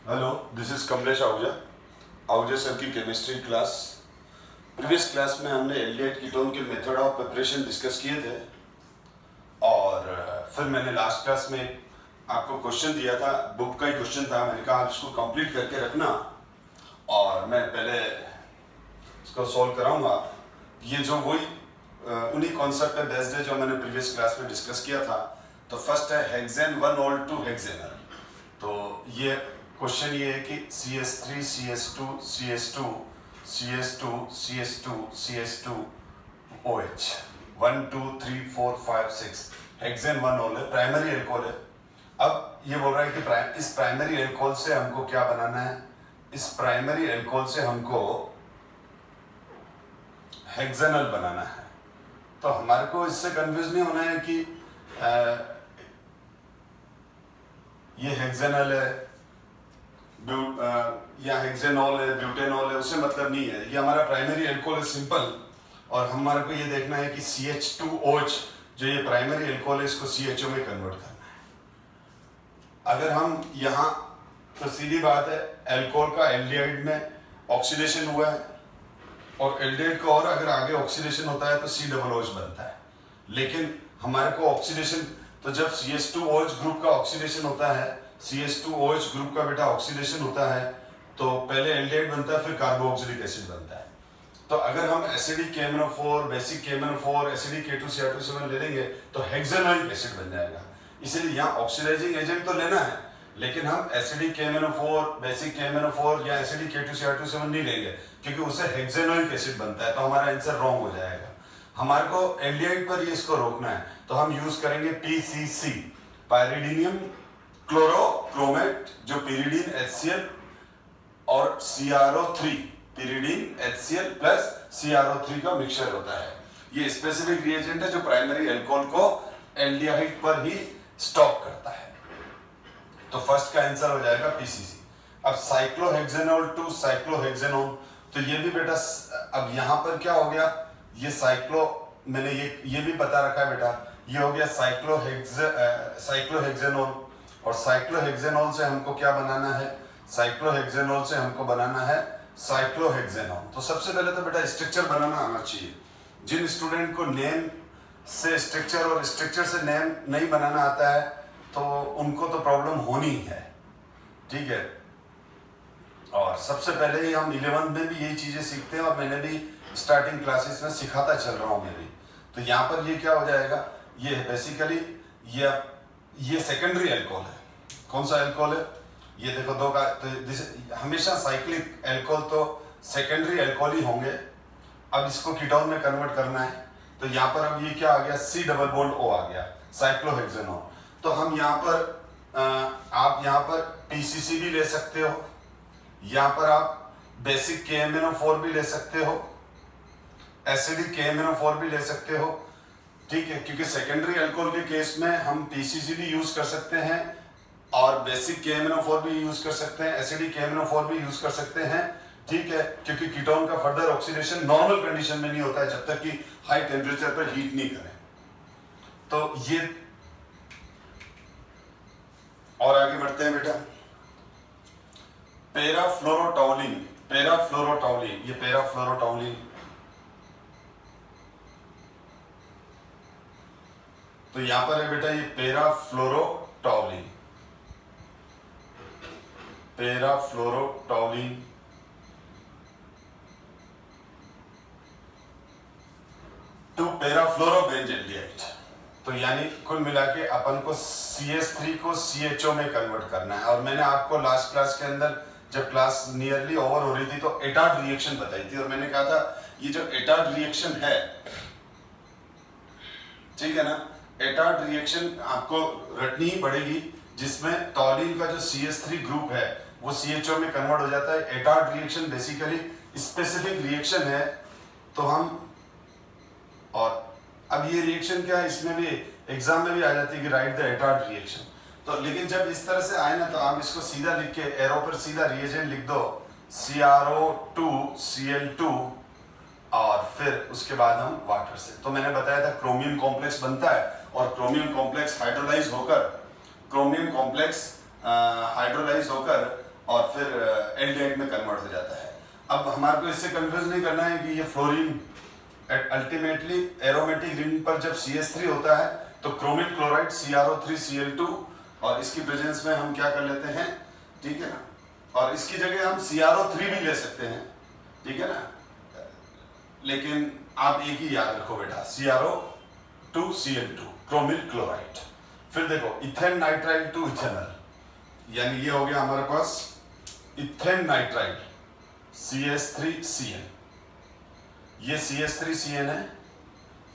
Hello, this is Kamlesh Ahuja, Ahuja sir की chemistry class. Previous class में हमने एल्डिहाइड कीटोन के मेथड ऑफ प्रिपरेशन डिस्कस किए थे और फिर मैंने लास्ट क्लास में आपको क्वेश्चन दिया था, बुक का ही क्वेश्चन था। मैंने कहा आप इसको कंप्लीट करके रखना और मैं पहले इसको सॉल्व कराऊंगा। ये जो वही उन्हीं कॉन्सेप्ट पे बेस्ड है जो मैंने प्रीवियस क्लास में डिस्कस किया था। तो फर्स्ट है हेक्सेन 1 ऑल 2 हेक्सेनल। तो ये क्वेश्चन ये है कि CS3 CS2 CS2 CS2 CS2 CS2 OH 1 2 3 4 5 6 hexane 1 all है, प्राइमरी एल्कोहल है। अब ये बोल रहा है कि इस प्राइमरी एल्कोहल से हमको क्या बनाना है? इस प्राइमरी एल्कोहल से हमको हेक्सेनल बनाना है। तो हमारे को इससे कंफ्यूज नहीं होना है कि ये हेक्सेनल है या हेक्सेनॉल है, ब्यूटेनॉल है, उससे मतलब नहीं है। ये हमारा प्राइमरी एल्कोहल है, सिंपल। और हमारे को ये देखना है कि CH2OH जो ये प्राइमरी एल्कोहल है, इसको CHO में कन्वर्ट करना है। अगर हम यहाँ तो सीधी बात है, एल्कोहल का एल्डिहाइड में ऑक्सीडेशन हुआ है और एल्डिहाइड का और अगर आगे ऑक्सीडेशन होता है तो C+H बनता है। लेकिन हमारे को ऑक्सीडेशन, तो जब CH2OH ग्रुप का ऑक्सीडेशन होता है, CH2OH ग्रुप का बेटा ऑक्सीडेशन होता है, तो पहले एल्डिहाइड बनता है, फिर कार्बोक्सिलिक एसिड बनता है। तो अगर हम acidic KMnO4, basic KMnO4, acidic K2Cr2 ले लेंगे तो हेक्सेनोइक एसिड बन जाएगा। इसलिए यहाँ ऑक्सीडाइजिंग एजेंट तो लेना है, लेकिन हम एसिडिक KMnO4, बेसिक KMnO4 या एसिडिक K2Cr2 नहीं लेंगे, क्योंकि उससे हेक्सेनोइक एसिड बनता है। तो हमारा आंसर रॉन्ग हो जाएगा। हमारे को एल्डिहाइड पर ही इसको रोकना है, तो हम यूज करेंगे PCC, पायरिडीनियम क्लोरोक्रोमेट, जो पिरिडीन HCl और CrO3, pyridine HCl plus CrO3 का मिक्सचर होता है। ये स्पेसिफिक रिएजेंट है जो प्राइमरी एल्कोहल को एल्डिहाइड पर ही स्टॉप करता है। तो फर्स्ट का आंसर हो जाएगा PCC। अब साइक्लोहेक्सेनॉल टू साइक्लोहेक्सेनोन, तो ये भी बेटा, अब यहाँ पर क्या हो गया, ये साइक्लो, मैंने ये भी बता रखा है बेटा, ये हो गया साइक्लोहेक्सेनोल। और साइक्लोहेक्सेनोल से हमको क्या बनाना है? साइक्लोहेक्सेनोल से हमको बनाना है साइक्लोहेक्सेनोल। तो सबसे पहले तो बेटा स्ट्रक्चर बनाना आना चाहिए। जिन स्टूडेंट को नेम से स्ट्रक्चर और स्ट्रक्चर से नेम नहीं बनाना आता है तो उनको तो प्रॉब्लम होनी है, ठीक है। और सबसे पहले ही हम 11th में भी यही चीजें सीखते हैं और मैंने भी स्टार्टिंग क्लासेस में सिखाता चल रहा हूँ मैं भी। तो यहाँ पर ये क्या हो जाएगा, ये बेसिकली ये सेकेंडरी एल्कोहल है। कौन सा एल्कोहल है? ये देखो दो का, तो हमेशा साइक्लिक एल्कोहल तो सेकेंडरी एल्कोहल ही होंगे। अब इसको कीटोन में कन्वर्ट करना है, तो यहाँ पर अब ये क्या आ गया, C+O आ गया, साइक्लोहेक्सेनोल। तो हम यहाँ पर आप यहाँ पर PCC भी ले सकते हो, यहाँ पर आप बेसिक KMnO4 भी ले सकते हो, एसिडिक KMnO4 भी ले सकते हो, ठीक है। क्योंकि सेकेंडरी अल्कोहल के केस में हम PCC भी यूज कर सकते हैं और बेसिक KMnO4 भी यूज कर सकते हैं, एसिडिक KMnO4 भी यूज कर सकते हैं, ठीक है। क्योंकि कीटोन का फर्दर ऑक्सीडेशन नॉर्मल कंडीशन में नहीं होता है जब तक कि हाई टेम्परेचर पर हीट नहीं करें। तो ये, और आगे बढ़ते हैं बेटा। पैराफ्लोरोटॉलिन, पैराफ्लोरोटॉलिन, ये पैराफ्लोरोटॉलिन, तो यहां पर है बेटा ये पैराफ्लोरोटॉलिन, पैराफ्लोरोटॉलिन। टू पैराफ्लोरोबेंजेल्डिहाइड। तो यानी कुल मिला के अपन को CH3 को CHO में कन्वर्ट करना है। और मैंने आपको लास्ट क्लास के अंदर जब क्लास नियरली ओवर हो रही थी तो एटार्ड रिएक्शन बताई थी और मैंने कहा था ये जो एटार्ड रिएक्शन है, ठीक है ना, एटार्ड रिएक्शन आपको रटनी ही पड़ेगी, जिसमें टॉलिन का जो CH3 ग्रुप है वो CHO में कन्वर्ट हो जाता है। Etard reaction basically specific reaction है। तो हम, और अब ये रिएक्शन क्या है, इसमें भी एग्जाम में भी आ जाती है कि राइट द एटार्ड रिएक्शन। तो लेकिन जब इस तरह से आए ना तो आप इसको सीधा लिख के एरो पर सीधा रिएजेंट लिख दो, CrO2Cl2 और फिर उसके बाद हम वाटर से। तो मैंने बताया था क्रोमियम कॉम्प्लेक्स बनता है और क्रोमियम कॉम्प्लेक्स हाइड्रोलाइज होकर और फिर एल्डिहाइड में कन्वर्ट हो जाता है। अब हमारे को इससे कंफ्यूज नहीं करना है कि ये फ्लोरीन अल्टीमेटली एरोमेटिक रिंग पर जब CH3 होता है तो क्रोमिक क्लोराइड CrO3Cl2 और इसकी प्रेजेंस में हम क्या कर लेते हैं, ठीक है ना, और इसकी जगह हम CrO3 भी ले सकते हैं, ठीक है ना, लेकिन आप एक ही याद रखो बेटा, CrO2Cl2 क्रोमिक क्लोराइड। फिर देखो इथेन नाइट्राइल टू इथेनॉल, यानी ये हो गया हमारे पास इथेन नाइट्राइल CH3Cn, ये CH3Cn है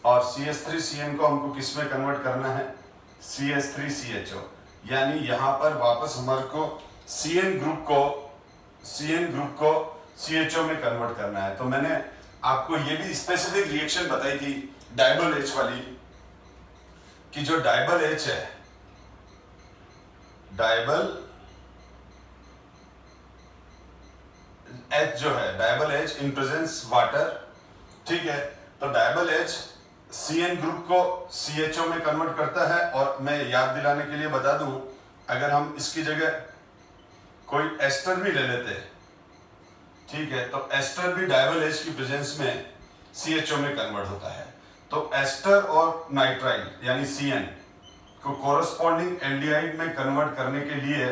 और CH3Cn को हमको किस में कन्वर्ट करना है, CH3CHO, यानी यहां पर वापस हमारे को CN ग्रुप को CHO में कन्वर्ट करना है। तो मैंने आपको ये भी स्पेसिफिक रिएक्शन बताई थी डाइबल H वाली, कि जो डाइबल H है, डाइबल H जो है, डाइबल H इन प्रेजेंस वाटर, ठीक है, तो डाइबल H CN ग्रुप को CHO में कन्वर्ट करता है। और मैं याद दिलाने के लिए बता दूं, अगर हम इसकी जगह कोई एस्टर भी ले लेते, ठीक है, तो एस्टर भी डाइबल H की प्रेजेंस में CHO में कन्वर्ट होता है। तो एस्टर और नाइट्राइल यानी CN को कोरस्पॉन्डिंग एल्डिहाइड में कन्वर्ट करने के लिए,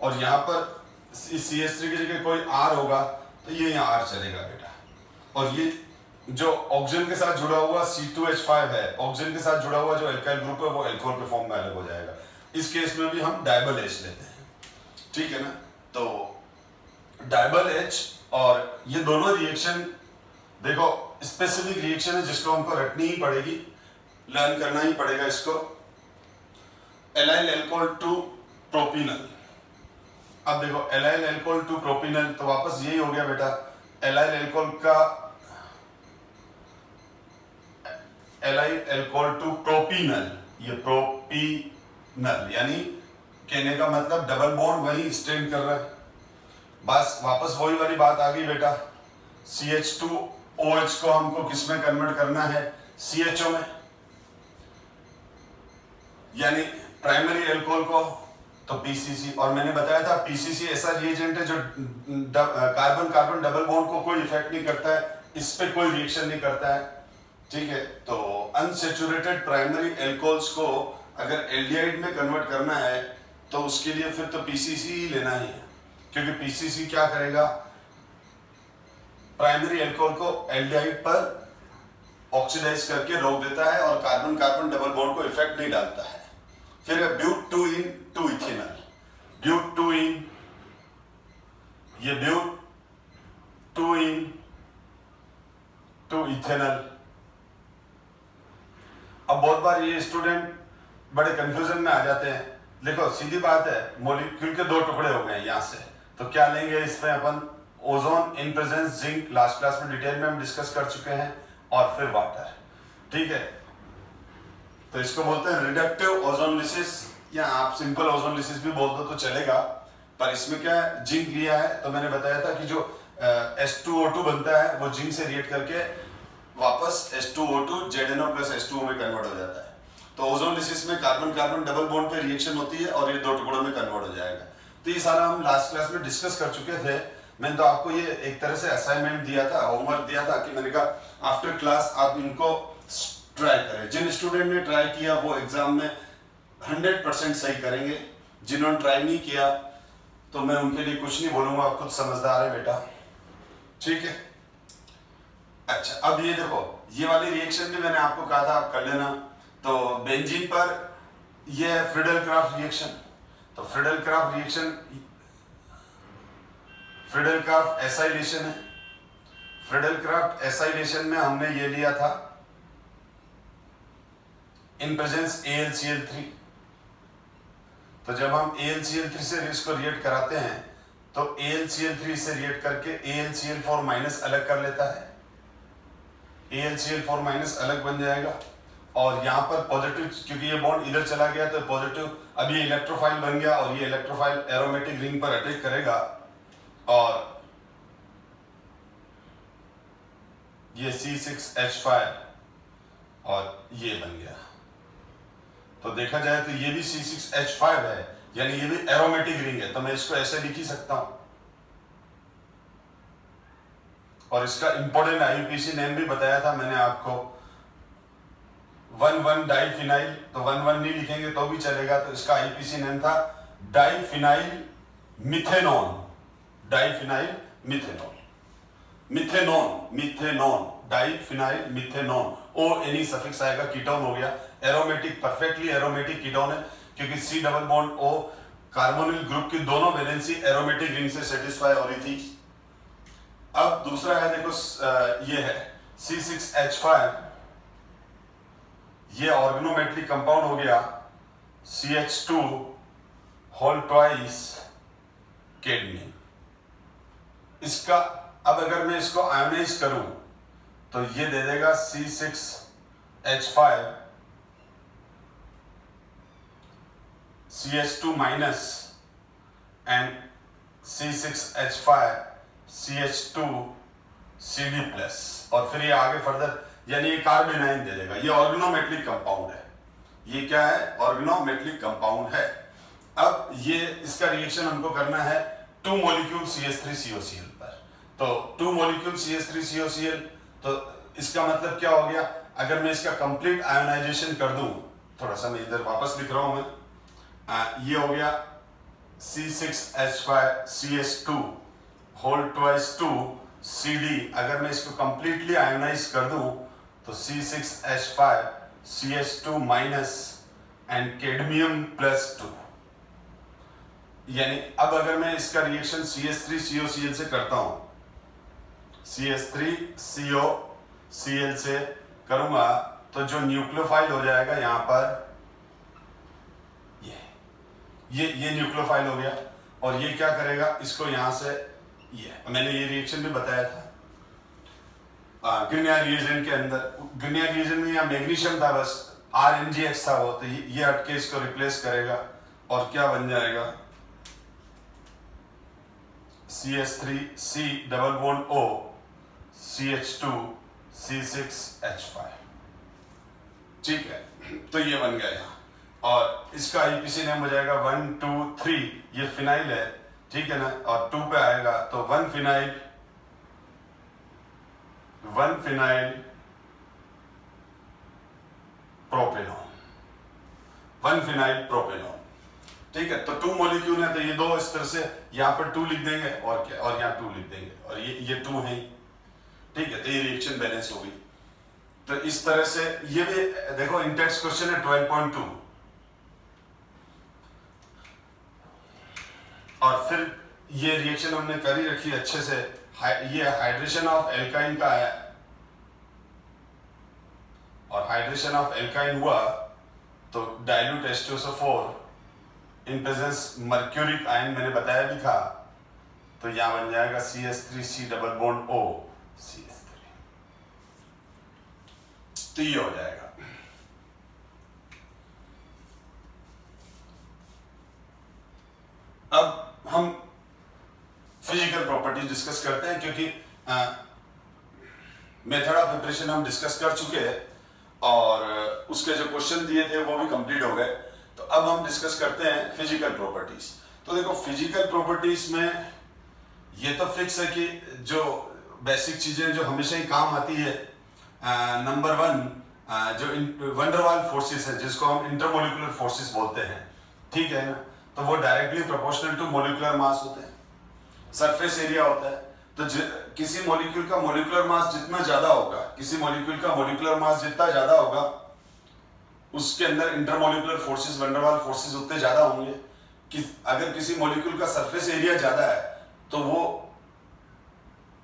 और यहाँ पर CH3 की जगह कोई R होगा तो ये यहाँ R चलेगा बेटा। और ये जो ऑक्सीजन के साथ जुड़ा हुआ C2H5 है, ऑक्सीजन के साथ जुड़ा हुआ जो एल्काइल ग्रुप है वो एल्कोहल के फॉर्म में अलग हो जाएगा। इस केस में भी हम डाइबल H लेते हैं, ठीक है ना। तो डाइबल H और ये दोनों रिएक्शन देखो स्पेसिफिक रिएक्शन है जिसको हमको रटनी ही पड़ेगी, लर्न करना ही पड़ेगा इसको। एलाइल एल्कोहल टू प्रोपिनल, अब देखो एलाइल एल्कोहल टू प्रोपिनल, तो वापस यही हो गया बेटा, एलाइल एल्कोहल का एलाइल एल्कोहल टू प्रोपिनल, ये प्रोपिनल यानी कहने का मतलब डबल बॉन्ड वही स्ट्रेन कर रहा है। बस वापस वही वाली बात आ गई बेटा, CH2OH को हमको किस में कन्वर्ट करना है, CHO में, यानी प्राइमरी अल्कोहल को तो PCC। और मैंने बताया था PCC ऐसा रिएजेंट है जो कार्बन कार्बन डबल बॉन्ड को कोई इफेक्ट नहीं करता है, इस पे कोई रिएक्शन नहीं करता है, ठीक है। तो अनसैचुरेटेड प्राइमरी अल्कोहल्स को अगर एल्डिहाइड में कन्वर्ट करना है तो उसके लिए फिर तो PCC ही लेना ही है, क्योंकि PCC क्या करेगा, प्राइमरी अल्कोहल को एल्डिहाइड पर ऑक्सीडाइज करके रोक देता है और कार्बन कार्बन डबल बॉन्ड को इफेक्ट नहीं डालता है। फिर ब्यूट 2 इन टू इथेनॉल, ब्यूट 2 इन, ये ब्यूट 2 इन टू इथेनॉल। अब बहुत बार ये स्टूडेंट बड़े कंफ्यूजन में आ जाते हैं। देखो सीधी बात है, मॉलिक्यूल के दो टुकड़े हो गए यहां से, तो क्या लेंगे इसमें अपन, ozone in presence zinc, last class में डिटेल में हम डिस्कस कर चुके हैं, और फिर वाटर, ठीक है। तो इसको बोलते हैं रिडक्टिव ओजोनलिसिस, या आप सिंपल ओजोनलिसिस भी बोल दो तो चलेगा, पर इसमें क्या है, जिंक लिया है तो मैंने बताया था कि जो H2O2 बनता है वो जिंक से रिएक्ट करके वापस H2O2 ZNO प्लस H2O में कन्वर्ट हो जाता है। तो ओजोनलिसिस में कार्बन कार्बन डबल बॉन्ड पे रिएक्शन होती है और ये दो टुकड़ों में कन्वर्ट हो जाएगा। तो ये सारा हम लास्ट क्लास में डिस्कस कर चुके थे। मैंने तो आपको ये एक तरह से असाइनमेंट दिया था, होमवर्क दिया था, कि मैंने कहा आफ्टर क्लास आप इनको ट्राई करें। जिन स्टूडेंट ने ट्राई किया वो एग्जाम में 100% सही करेंगे, जिन्होंने ट्राई नहीं किया तो मैं उनके लिए कुछ नहीं बोलूंगा, आप खुद समझदार है बेटा, ठीक है। अच्छा अब ये देखो, ये वाली रिएक्शन भी मैंने आपको कहा था आप कर लेना। तो बेंजीन पर ये है फ्रीडल-क्राफ्ट रिएक्शन। तो फ्रीडल-क्राफ्ट रिएक्शन, फ्रीडल-क्राफ्ट एसाइलेशन है। फ्रीडल-क्राफ्ट एसाइलेशन में हमने ये लिया था इन प्रेजेंस AlCl3। तो जब हम AlCl3 से इसको रिएक्ट कराते हैं तो AlCl3 से रिएक्ट करके AlCl4- अलग कर लेता है, AlCl4- अलग बन जाएगा, और यहाँ पर पॉजिटिव, क्योंकि ये बॉन्ड इधर चला गया तो पॉजिटिव, अब ये इलेक्ट्रोफाइल बन गया और ये इलेक्ट्रोफाइल एरोमेटिक रिंग पर अटैक करेगा और ये C6H5 और ये बन गया, तो देखा जाए तो ये भी C6H5 है, यानी ये भी एरोमेटिक रिंग है, तो मैं इसको ऐसे लिख ही सकता हूं। और इसका इंपॉर्टेंट IUPAC नेम भी बताया था मैंने आपको, 1,1 डाइफिनाइल, तो 1,1 नहीं लिखेंगे तो भी चलेगा, तो इसका IUPAC नेम था diphenyl methanone, diphenyl methanone, methanone, diphenyl methanone, O-N-E suffix आएगा, कीटोन हो गया, एरोमेटिक, परफेक्टली एरोमेटिक कीटोन है, क्योंकि C double bond O carbonyl group की दोनों वैलेंसी एरोमेटिक रिंग से सेटिस्फाई हो रही थी। अब दूसरा है, देखो ये है C6H5, ये ऑर्गेनोमेट्रिक कंपाउंड हो गया, CH2 होल ट्वाइस कैडमियम। इसका अब अगर मैं इसको आयोनाइज करूं तो ये दे देगा C6H5 CH2 minus and C6H5 CH2 CD plus, और फिर ये आगे फर्दर यानी ये कार्बेनाइन दे देगा। ये ऑर्गेनोमेट्रिक कंपाउंड है, ये क्या है, ऑर्गेनोमेट्रिक कंपाउंड है। अब ये इसका रिएक्शन हमको करना है 2 मॉलिक्यूल CH3COCl पर, तो 2 मॉलिक्यूल CH3COCl, तो इसका मतलब क्या हो गया, अगर मैं इसका कंप्लीट आयोनाइजेशन कर दूं, थोड़ा सा मैं इधर वापस लिख रहा हूं मैं, ये हो गया C6H5 CH2 whole twice 2 CD, अगर मैं इसको कंप्लीटली आयोनाइज कर दूं तो C6H5 CH2 minus and cadmium plus 2, यानी अब अगर मैं इसका रिएक्शन CH3COCl से करता हूं, CH3COCl से करूंगा तो जो न्यूक्लियोफाइल हो जाएगा यहां पर, ये न्यूक्लियोफाइल हो गया, और ये क्या करेगा, इसको यहां से, ये मैंने ये रिएक्शन भी बताया था ग्रिनियर रिएजेंट के अंदर। ग्रिनियर रिएजेंट में यहाँ मैग्नीशियम था, बस RMgX था वो, तो ये हटके इसको रिप्लेस करेगा और क्या बन जाएगा, CH3C double bond O CH2 C6H5, ठीक है, तो ये बन गया यहाँ, और इसका IUPAC नेम हो जाएगा 1, 2, 3, ये फिनाइल है, ठीक है ना, और 2 पे आएगा तो 1 फिनाइल प्रोपेनॉन, 1 फिनाइल प्रोपेनॉन, ठीक है। तो 2 मॉलिक्यूल है, तो ये दो इस तरह से यहाँ पर 2 लिख देंगे, और क्या, और यहाँ 2 लिख देंगे, और ये 2 है, ठीक है, तो ये रिएक्शन बैलेंस हो गई। तो इस तरह से ये भी देखो, इंटेक्स क्वेश्चन है 12.2, और फिर ये रिएक्शन हमने करी रखी अच्छे से, ये हाइड्रेशन ऑफ एल्काइन का है, और हाइड्रेशन ऑफ एल्काइन हुआ तो dilute H2SO4 in presence mercuric ion, मैंने बताया भी था, तो यहां बन जाएगा CH3C double bond O CH3, तो ये हो जाएगा। अब हम फिजिकल प्रॉपर्टीज डिस्कस करते हैं, क्योंकि मेथड ऑफ प्रिपरेशन हम डिस्कस कर चुके हैं, और उसके जो क्वेश्चन दिए थे वो भी कंप्लीट हो गए। तो अब हम डिस्कस करते हैं फिजिकल प्रॉपर्टीज। तो देखो, फिजिकल प्रॉपर्टीज में ये तो फिक्स है कि जो बेसिक चीजें जो हमेशा ही काम आती है, नंबर 1 जो वंडरवाल फोर्सेस है, जिसको हम इंटरमोलिकुलर फोर्सेस बोलते हैं, ठीक है ना, तो वो directly proportional to molecular mass होते हैं, सरफेस एरिया होता है। तो किसी मॉलिक्यूल का मोलिकुलर मास जितना ज्यादा होगा, किसी मॉलिक्यूल का मोलिकुलर मास जितना ज्यादा होगा, उसके अंदर इंटरमोलिकुलर फोर्सेस, वंडरवाल फोर्सेस उतने ज्यादा होंगे। कि अगर किसी मॉलिक्यूल का सरफेस एरिया ज्यादा है तो वो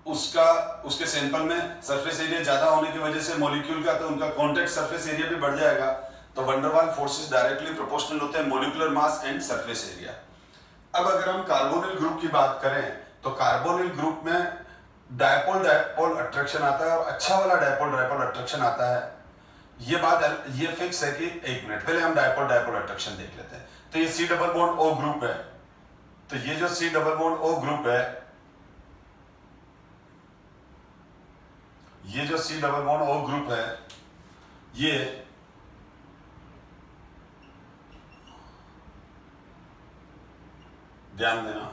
उसके सैंपल में सरफेस एरिया ज्यादा होने की वजह से मॉलिक्यूल का, तो उनका कॉन्टैक्ट सरफेस एरिया भी बढ़ जाएगा। तो वंडरवाल फोर्सेस डायरेक्टली प्रोपोर्शनल होते हैं molecular mass and surface area. अब अगर हम कार्बोनिल ग्रुप की बात करें तो कार्बोनिल ग्रुप में डायपोल अट्रैक्शन आता है, और अच्छा वाला डायपोल अट्रैक्शन आता है। ये फिक्स है कि, एक मिनट पहले हम डायपोल अट्रैक्शन देख लेते हैं। तो ये C double bond O group है, तो ये जो C double bond O group है, ये जो C double bond O group है, ये ध्यान देना,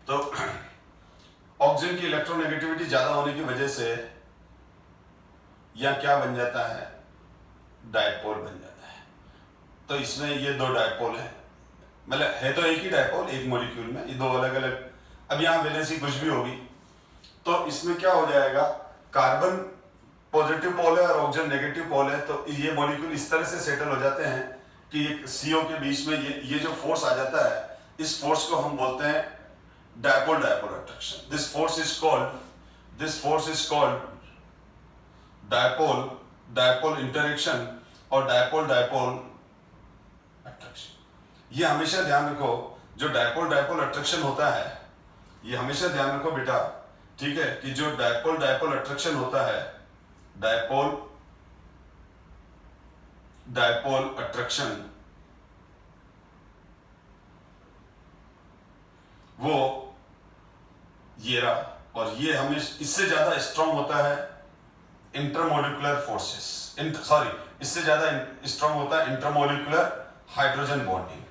तो ऑक्सीजन की इलेक्ट्रोनेगेटिविटी ज्यादा होने की वजह से यह क्या बन जाता है, डायपोल बन जाता है। तो इसमें ये दो डायपोल है, मतलब है तो एक ही डायपोल एक मॉलिक्यूल में, ये दो अलग अलग। अब यहाँ वैलेंसी कुछ भी होगी तो इसमें क्या हो जाएगा, कार्बन पॉजिटिव पोल है और ऑक्सीजन नेगेटिव पोल है, तो ये मॉलिक्यूल इस तरह से सेटल हो जाते हैं कि एक CO के बीच में ये जो फोर्स आ जाता है, इस फोर्स को हम बोलते हैं dipole dipole attraction. This force is called dipole dipole interaction और डायपोल डायपोल अट्रैक्शन। ये हमेशा ध्यान रखो, जो डायपोल डायपोल अट्रैक्शन होता है, ये हमेशा ध्यान रखो बेटा, ठीक है, कि जो डायपोल डायपोल अट्रैक्शन होता है, डायपोल डायपोल अट्रैक्शन, वो ये रहा, और ये हमें इससे ज्यादा स्ट्रांग होता है इंटरमोलिकुलर फोर्सेस, इससे ज्यादा स्ट्रांग होता है इंटरमोलिकुलर हाइड्रोजन बॉन्डिंग,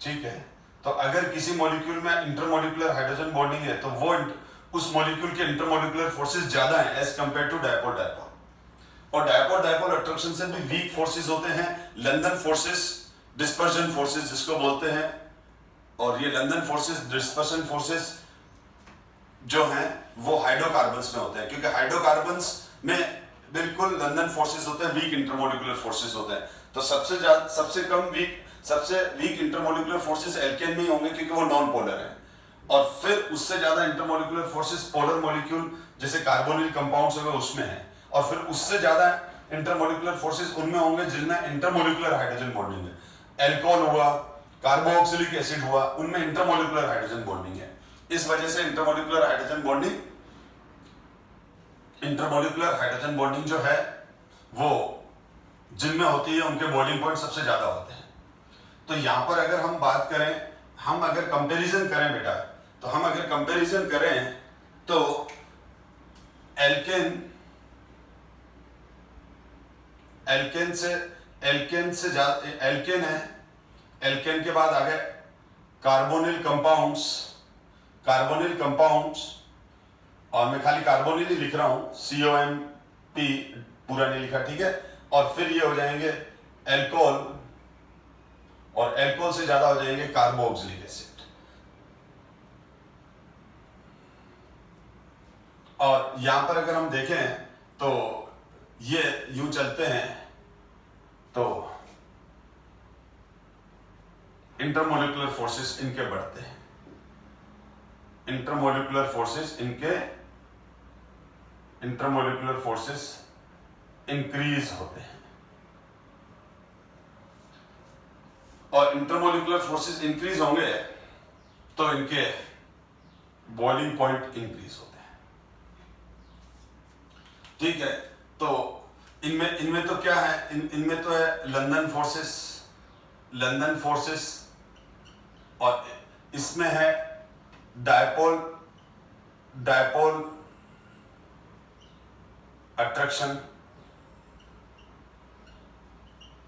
ठीक है। तो अगर किसी मॉलिक्यूल में इंटरमोलिकुलर हाइड्रोजन बॉन्डिंग है तो वो उस मॉलिक्यूल के इंटरमोलिकुलर फोर्सेस ज्यादा हैं as compared to dipole dipole. और डायपोल डायपोल अट्रैक्शन से भी वीक फोर्सेस होते हैं, लंदन फोर्सेस, डिस्पर्जन फोर्सेस जिसको बोलते हैं। और ये लंदन फोर्सेस, डिस्पर्जन फोर्सेस जो हैं वो हाइड्रोकार्बन्स में होते हैं, क्योंकि हाइड्रोकार्बन्स में बिल्कुल लंदन फोर्सेस होते हैं, वीक इंटरमोलिकुलर फोर्सेस होते हैं। तो सबसे वीक इंटरमोलिकुलर फोर्सेस एल्केन में ही होंगे क्योंकि वो नॉन पोलर है। और फिर उससे ज्यादा इंटरमोलिकुलर फोर्सेस पोलर मॉलिक्यूल जैसे कार्बोनिल कंपाउंड्स हो गए उसमें है। और फिर उससे ज्यादा इंटरमोलिकुलर फोर्सेस उनमें होंगे जिनमें इंटरमोलिकुलर हाइड्रोजन बॉन्डिंग है। एल्कोहल हुआ, कार्बोक्सिलिक एसिड हुआ, उनमें इंटरमोलिकुलर हाइड्रोजन बॉन्डिंग है। इस वजह से इंटरमोलिकुलर हाइड्रोजन बॉन्डिंग जो है वो जिनमें होती है उनके बॉइलिंग पॉइंट सबसे ज्यादा होते हैं। तो यहां पर अगर हम बात करें, हम अगर कंपैरिजन करें बेटा, तो हम अगर कंपैरिजन करें तो एल्केन से ज्यादा एल्केन है, एल्केन के बाद आ गए कार्बोनिल कंपाउंड्स, और मैं खाली कार्बोनिल ही लिख रहा हूं, COMP पूरा नहीं लिखा, ठीक है। और फिर ये हो जाएंगे एल्कोहल, और एल्कोहल से ज्यादा हो जाएंगे कार्बोक्सिलिक एसिड। और यहां पर अगर हम देखें तो ये यूं चलते हैं, तो इंटरमोलिकुलर फोर्सेस इनके बढ़ते हैं, इंटरमोलिकुलर फोर्सेस इंक्रीज होते हैं। और इंटरमोलिकुलर फोर्सेस इंक्रीज होंगे तो इनके बॉइलिंग पॉइंट इंक्रीज होते हैं, ठीक है। तो इनमें तो क्या है, इनमें तो है लंदन फोर्सेस, और इसमें है डायपोल अट्रैक्शन,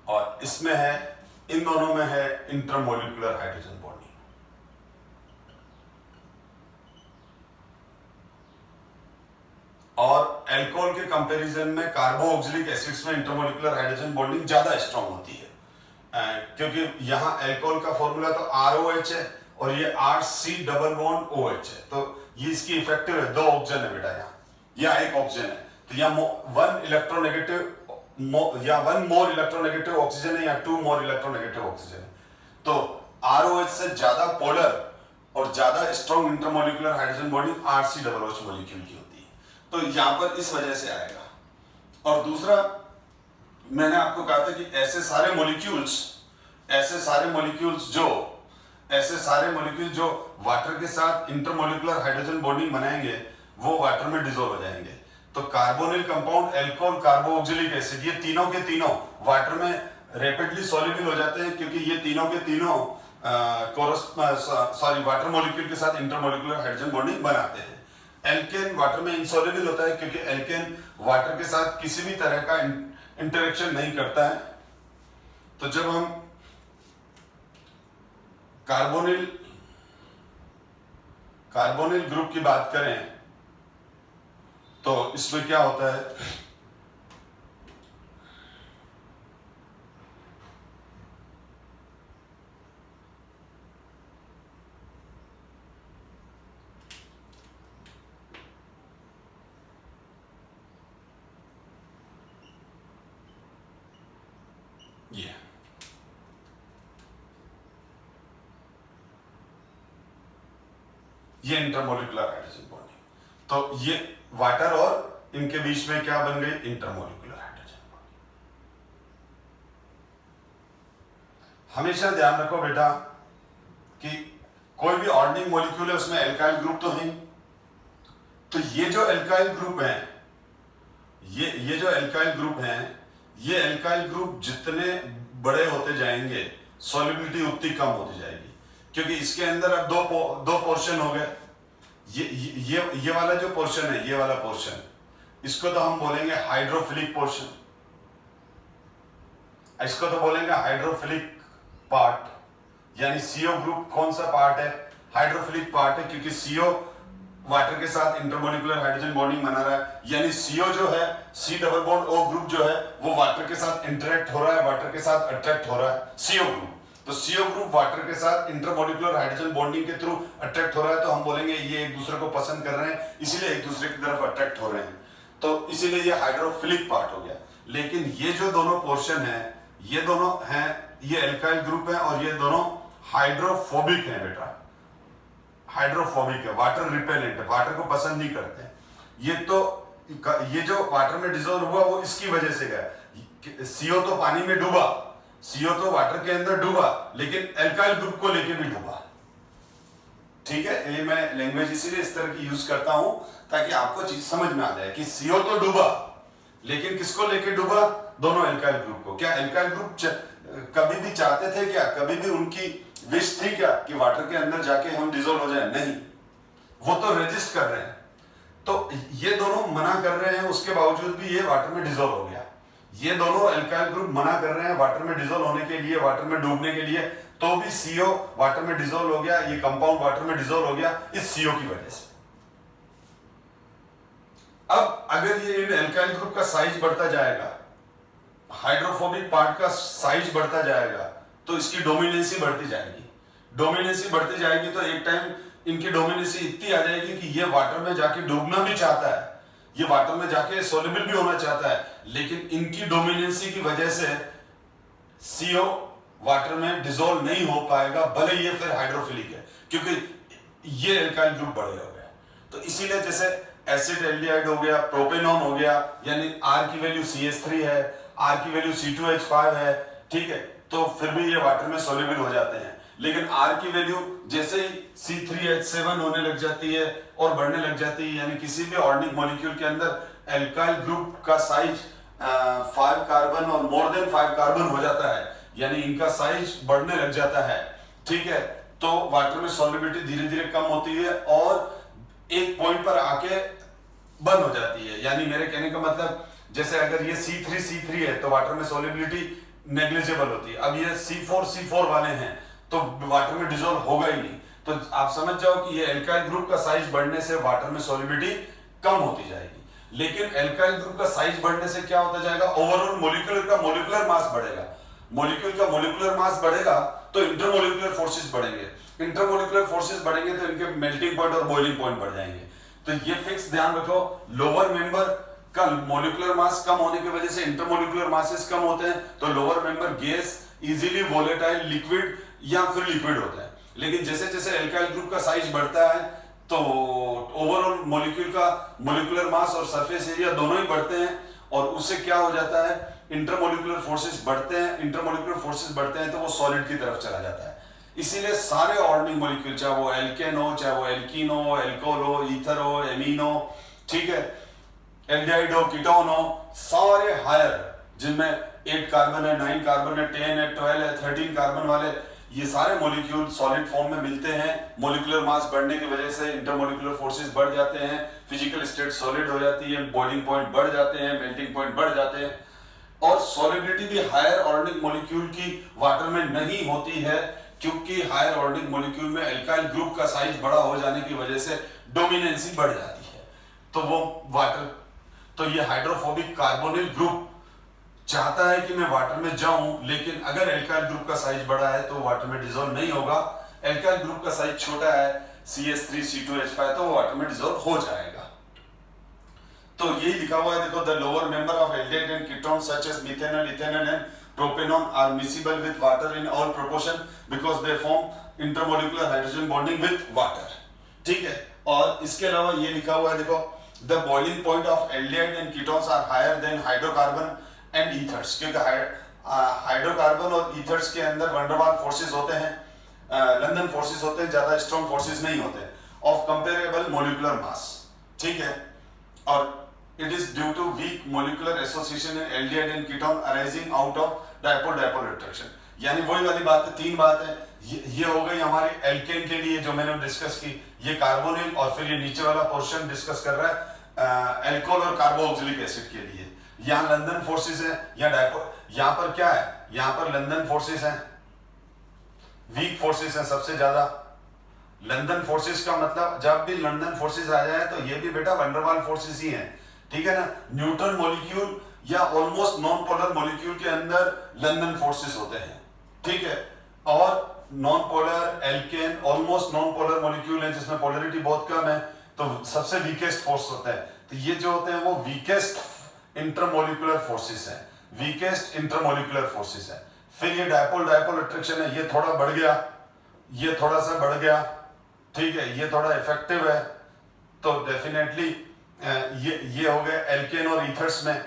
और इसमें है, इन दोनों में है इंटरमोलिकुलर हाइड्रोजन बॉन्डिंग। और एल्कोहल के कंपैरिजन में कार्बोक्सिलिक एसिड्स में इंटरमोलिकुलर हाइड्रोजन बॉन्डिंग ज्यादा स्ट्रांग होती है, क्योंकि यहां एल्कोहल का फॉर्मूला तो ROH है और ये RC डबल बॉन्ड OH है, तो ये इसकी इफेक्टिव है, 2 ऑक्सीजन है बेटा, यहाँ एक ऑक्सीजन है, तो यहाँ 1 मोर इलेक्ट्रोनेगेटिव ऑक्सीजन है या 2 मोर इलेक्ट्रोनेगेटिव ऑक्सीजन है। तो ROH से ज्यादा पोलर और ज्यादा strong intermolecular hydrogen bonding RC double OH molecule की होती है, तो यहां पर इस वजह से आएगा। और दूसरा मैंने आपको कहा था कि ऐसे सारे मॉलिक्यूल्स जो वाटर के साथ इंटरमोलिकुलर हाइड्रोजन बॉन्डिंग बनाएंगे वो वाटर में डिसॉल्व हो जाएंगे। तो carbonyl compound, alcohol, carboxylic acid, ये तीनों के तीनों वाटर में रैपिडली सॉल्युबल हो जाते हैं, क्योंकि ये तीनों के तीनों वाटर मॉलिक्यूल के साथ इंटरमोलिकुलर हाइड्रोजन बॉन्डिंग बनाते हैं। एल्केन वाटर में इनसॉल्युबल होता है क्योंकि एल्केन वाटर के साथ किसी भी तरह का इंटरेक्शन नहीं करता है। तो जब हम कार्बोनिल ग्रुप की बात करें तो इसमें क्या होता है, ये इंटरमोलिकुलर हाइड्रोजन बॉन्डिंग। तो ये वाटर और इनके बीच में क्या बन गई, इंटरमोलिकुलर हाइड्रोजन बॉन्डिंग। हमेशा ध्यान रखो बेटा कि कोई भी ऑर्डिनिंग मॉलिक्यूल है उसमें एल्काइल ग्रुप तो है। तो ये जो एल्काइल ग्रुप है, ये जो एल्काइल ग्रुप है, ये एल्काइल ग्रुप जितने बड़े होते जाएंगे सॉल्युबिलिटी उतनी कम होती जाएगी, क्योंकि इसके अंदर अब दो पोर्शन हो गए। ये वाला जो पोर्शन है, ये वाला पोर्शन, इसको तो हम बोलेंगे हाइड्रोफिलिक पोर्शन, इसको तो बोलेंगे हाइड्रोफिलिक पार्ट। यानी सीओ ग्रुप कौन सा पार्ट है, हाइड्रोफिलिक पार्ट है, क्योंकि सीओ वाटर के साथ इंटरमोलिकुलर हाइड्रोजन बॉन्डिंग बना रहा है। यानी सीओ जो है, C double bond O group जो है, वो वाटर के साथ इंटरेक्ट हो रहा है, वाटर के साथ अट्रैक्ट हो रहा है, सीओ ग्रुप। तो सीओ ग्रुप वाटर के साथ इंटरमोलिकुलर हाइड्रोजन बॉन्डिंग के थ्रू अट्रैक्ट हो रहा है, तो हम बोलेंगे ये एक दूसरे को पसंद कर रहे हैं, इसीलिए एक दूसरे की तरफ अट्रैक्ट हो रहे हैं। तो इसीलिए ये हाइड्रोफिलिक पार्ट हो गया। लेकिन ये जो दोनों पोर्शन है, ये दोनों हैं, ये एल्काइल ग्रुप है और ये दोनों हाइड्रोफोबिक है बेटा, हाइड्रोफोबिक है, वाटर रिपेलेंट है, वाटर को पसंद नहीं करते। ये जो वाटर में डिसॉल्व हुआ वो इसकी वजह से गया। सीओ तो पानी में डूबा, सीओ तो वाटर के अंदर डूबा, लेकिन एल्काइल ग्रुप को लेके भी डूबा। ठीक है, ये मैं लैंग्वेज इसीलिए इस तरह की यूज करता हूं ताकि आपको चीज समझ में आ जाए कि सीओ तो डूबा, लेकिन किसको लेके डूबा, दोनों एल्काइल ग्रुप को। क्या एल्काइल ग्रुप कभी भी चाहते थे क्या, कभी भी उनकी विश थी क्या कि वाटर के अंदर जाके हम डिसॉल्व हो जाए? नहीं, वो तो रेजिस्ट कर रहे हैं। तो ये दोनों मना कर रहे हैं, उसके बावजूद भी ये वाटर में डिसॉल्व हो गया। ये दोनों एल्काइल ग्रुप मना कर रहे हैं वाटर में डिसॉल्व होने के लिए, वाटर में डूबने के लिए, तो भी सीओ वाटर में डिसॉल्व हो गया, ये कंपाउंड वाटर में डिसॉल्व हो गया इस सीओ की वजह से। अब अगर ये इन एल्काइल ग्रुप का साइज बढ़ता जाएगा, हाइड्रोफोबिक पार्ट का साइज बढ़ता जाएगा, तो इसकी डोमिनेंसी बढ़ती जाएगी। डोमिनेंसी बढ़ती जाएगी तो एक टाइम इनकी डोमिनेंसी इतनी आ जाएगी कि ये वाटर में जाके डूबना भी चाहता है, ये वाटर में जाके सोल्युबल भी होना चाहता है, लेकिन इनकी डोमिनेंसी की वजह से सीओ वाटर में डिसॉल्व नहीं हो पाएगा, भले ये फिर हाइड्रोफिलिक है, क्योंकि ये एल्काइल ग्रुप बड़े हो गए। तो इसीलिए जैसे एसिड एल्डिहाइड हो गया, प्रोपेनॉन हो गया, यानी R की वैल्यू CH3 है, R की वैल्यू C2H5 है, ठीक है, तो फिर भी ये वाटर में सोल्युबल हो जाते हैं। लेकिन R की वैल्यू जैसे ही C3H7 होने लग जाती है और बढ़ने लग जाती है, यानी किसी भी ऑर्गेनिक मॉलिक्यूल के अंदर एल्काइल ग्रुप का साइज 5 कार्बन और मोर देन 5 कार्बन हो जाता है, यानी इनका साइज बढ़ने लग जाता है, ठीक है, तो वाटर में सॉल्युबिलिटी धीरे धीरे कम होती है और एक पॉइंट पर आके बंद हो जाती है। यानी मेरे कहने का मतलब, जैसे अगर ये C3 है तो वाटर में सॉल्युबिलिटी नेग्लिजिबल होती है। अब ये C4 वाले हैं तो वाटर में डिसॉल्व होगा ही नहीं। तो आप समझ जाओ कि ये एल्काइल ग्रुप का साइज बढ़ने से वाटर में सॉल्युबिलिटी कम होती जाएगी। लेकिन एल्काइल ग्रुप का साइज बढ़ने से क्या होता जाएगा, ओवरऑल मोलिकुलर मास बढ़ेगा। मोलिक्यूल का मोलिकुलर मास बढ़ेगा तो इंटरमोलिकुलर फोर्सेस बढ़ेंगे, इंटरमोलिकुलर फोर्सेस बढ़ेंगे तो इनके मेल्टिंग पॉइंट और बॉइलिंग पॉइंट बढ़ जाएंगे। तो ये फिक्स ध्यान रखो, लोअर मेंबर का मोलिकुलर मास कम होने की वजह से इंटरमोलिकुलर मासेस कम होते हैं, तो lower member gas, easily volatile, liquid या फिर लिक्विड होता है। लेकिन जैसे जैसे एल्काइल ग्रुप का साइज बढ़ता है तो ओवरऑल मॉलिक्यूल का मोलिकुलर मास और सरफेस एरिया दोनों ही बढ़ते हैं, और उससे क्या हो जाता है, इंटरमोलिकुलर फोर्सेस बढ़ते हैं। इंटरमोलिकुलर फोर्सेस बढ़ते हैं तो वो सॉलिड की तरफ चला जाता है। इसीलिए सारे ऑर्गेनिक मॉलिक्यूल, चाहे वो एल्केन हो, चाहे वो एल्कीन हो, एल्कोहल हो, ईथर हो, एमीन हो, ठीक है, एल्डिहाइड हो, कीटोन हो, सारे हायर जिनमें 8 कार्बन है, 9 कार्बन है, 10 है, 12 है, 13 कार्बन वाले, ये सारे मॉलिक्यूल सॉलिड फॉर्म में मिलते हैं, मॉलिक्यूलर मास बढ़ने की वजह से इंटरमॉलिक्यूलर फोर्सेस बढ़ जाते हैं, फिजिकल स्टेट सॉलिड हो जाती है, बॉइलिंग पॉइंट बढ़ जाते हैं, मेल्टिंग पॉइंट बढ़ जाते हैं, और सॉलिबिलिटी भी हायर ऑर्गेनिक मॉलिक्यूल की वाटर में नहीं होती है, क्योंकि हायर ऑर्गेनिक मॉलिक्यूल में एल्काइल ग्रुप का साइज बड़ा हो जाने की वजह से डोमिनेंसी बढ़ जाती है, तो वो वाटर, तो ये हाइड्रोफोबिक कार्बोनिल ग्रुप चाहता है कि मैं वाटर में जाऊं, लेकिन अगर एल्काइल ग्रुप का साइज बड़ा है तो वाटर में डिसॉल्व नहीं होगा। एल्काइल ग्रुप का साइज छोटा है CH3C2H5, तो वो वाटर में डिसॉल्व हो जाएगा। तो यही लिखा हुआ है, देखो, the lower member of aldehyde and ketone such as methanol, ethanol and propanone are miscible with water in all proportion because they form intermolecular hydrogen bonding with water. ठीक है, और इसके अलावा ये लिखा हुआ है, देखो, the boiling point of aldehyde and ketones are higher than hydrocarbon and ethers, क्योंकि हाइड्रोकार्बन और ईथर्स के अंदर वंडरवाल फोर्सेस होते हैं, लंदन फोर्सेस होते हैं, ज्यादा स्ट्रॉन्ग फोर्सेस नहीं होते, ऑफ कंपेरेबल मॉलिक्यूलर मास। ठीक है, और it is due to weak molecular association in aldehyde and ketone arising out of dipole dipole attraction. यानी वही वाली बात है, तीन बात है, ये हो गई हमारे एल्केन के लिए जो मैंने डिस्कस की, ये कार्बोनिल, और फिर ये नीचे वाला पोर्शन डिस्कस कर रहा है एल्कोहल और कार्बोक्सिलिक एसिड के लिए। यहाँ लंदन फोर्सेस है, यहाँ डायपोल, यहाँ पर क्या है, यहाँ पर लंदन फोर्सेस हैं, वीक फोर्सेस हैं सबसे ज्यादा। लंदन फोर्सेस का मतलब जब भी लंदन फोर्सेस आ जाए तो ये भी बेटा वंडरवाल फोर्सेस ही हैं, ठीक है ना। न्यूट्रन मॉलिक्यूल या ऑलमोस्ट नॉन पोलर मॉलिक्यूल के अंदर लंदन फोर्सेस होते हैं, ठीक है, और non polar alkane almost non polar molecule है जिसमें पोलरिटी बहुत कम है, तो सबसे वीकेस्ट फोर्स होता है। तो ये जो होते हैं वो वीकेस्ट इंटरमॉलिक्यूलर फोर्सेस है, वीकेस्ट इंटरमॉलिक्यूलर फोर्सेस है। फिर ये डायपोल डायपोल अट्रैक्शन है, ये थोड़ा बढ़ गया, ये थोड़ा सा बढ़ गया, ठीक है, ये थोड़ा इफेक्टिव है, तो डेफिनेटली ये हो गए एल्केन और ईथर्स में,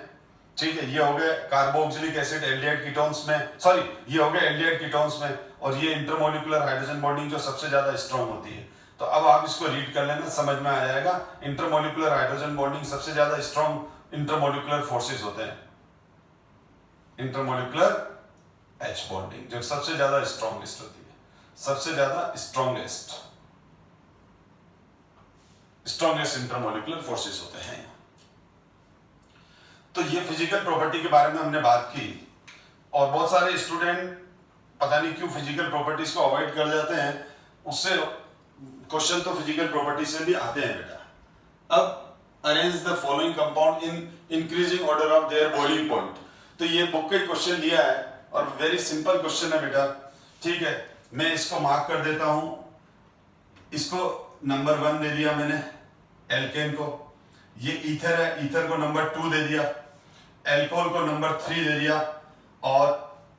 ठीक है, ये हो गए कार्बोक्सिलिक एसिड एल्डिहाइड कीटोन्स में, सॉरी ये हो गए एल्डिहाइड कीटोन्स में, और ये इंटरमॉलिक्यूलर हाइड्रोजन बॉन्डिंग जो सबसे ज्यादा स्ट्रॉन्ग होती है। तो अब आप इसको रीड कर लेना, समझ में आ जाएगा। इंटरमॉलिक्यूलर हाइड्रोजन बॉन्डिंग सबसे ज्यादा स्ट्रॉन्ग इंटरमॉलिक्यूलर फोर्सेस होते हैं, इंटरमॉलिक्यूलर H बॉन्डिंग जो सबसे ज्यादा स्ट्रॉन्गेस्ट होती है, सबसे ज्यादा स्ट्रॉन्गेस्ट इंटरमॉलिक्यूलर फोर्सेस होते हैं। तो ये फिजिकल प्रॉपर्टी के बारे में हमने बात की, और बहुत सारे स्टूडेंट पता नहीं क्यों फिजिकल प्रॉपर्टीज को अवॉइड कर जाते हैं, उससे क्वेश्चन तो फिजिकल प्रॉपर्टी से भी आते हैं बेटा। अब arrange the following compound in increasing order of their boiling point, तो ये बुक का क्वेश्चन लिया है और वेरी सिंपल क्वेश्चन है बेटा, ठीक है। मैं इसको मार्क कर देता हूं, इसको नंबर 1 दे दिया मैंने एल्केन को, ये ईथर है, ईथर को नंबर 2 दे दिया, एल्कोहल को नंबर 3 दे दिया, और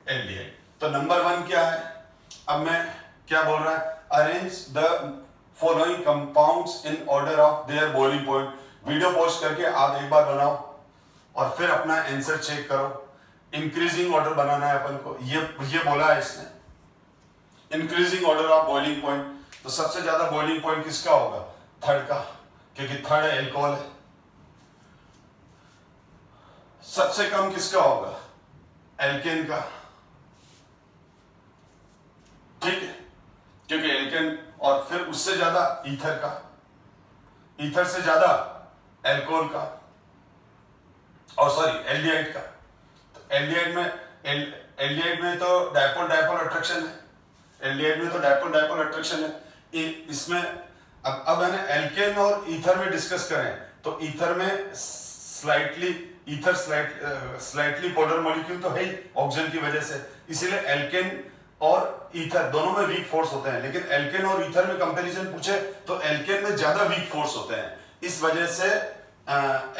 एल्डिहाइड। तो नंबर 1 क्या है, अब मैं क्या बोल रहा है, arrange the following compounds in order of their boiling point. Video pause करके आप एक बार बनाओ और फिर अपना आंसर चेक करो। इंक्रीजिंग ऑर्डर बनाना है अपन को, ये बोला है इसने, increasing order of boiling point. तो सबसे ज्यादा बॉइलिंग पॉइंट किसका होगा, थर्ड का, क्योंकि थर्ड एल्कोहल है। सबसे कम किसका होगा, एल्केन का, ठीक है, क्योंकि एल्केन, और फिर उससे ज्यादा ईथर का, ईथर से ज्यादा एल्कोहल का, और सॉरी एल्डिहाइड का। तो एल्डिहाइड में तो डायपोल डायपोल अट्रैक्शन है, एल्डिहाइड में तो डायपोल डायपोल अट्रैक्शन है। इसमें अब है ना, एल्केन और ईथर में डिस्कस करें तो ईथर में स्लाइटली पोलर मॉलिक्यूल तो है ही ऑक्सीजन की वजह से, इसीलिए एल्केन और ईथर दोनों में वीक फोर्स होते हैं, लेकिन एल्केन और ईथर में कंपैरिजन पूछे तो एल्केन में ज्यादा वीक फोर्स होते हैं। इस वजह से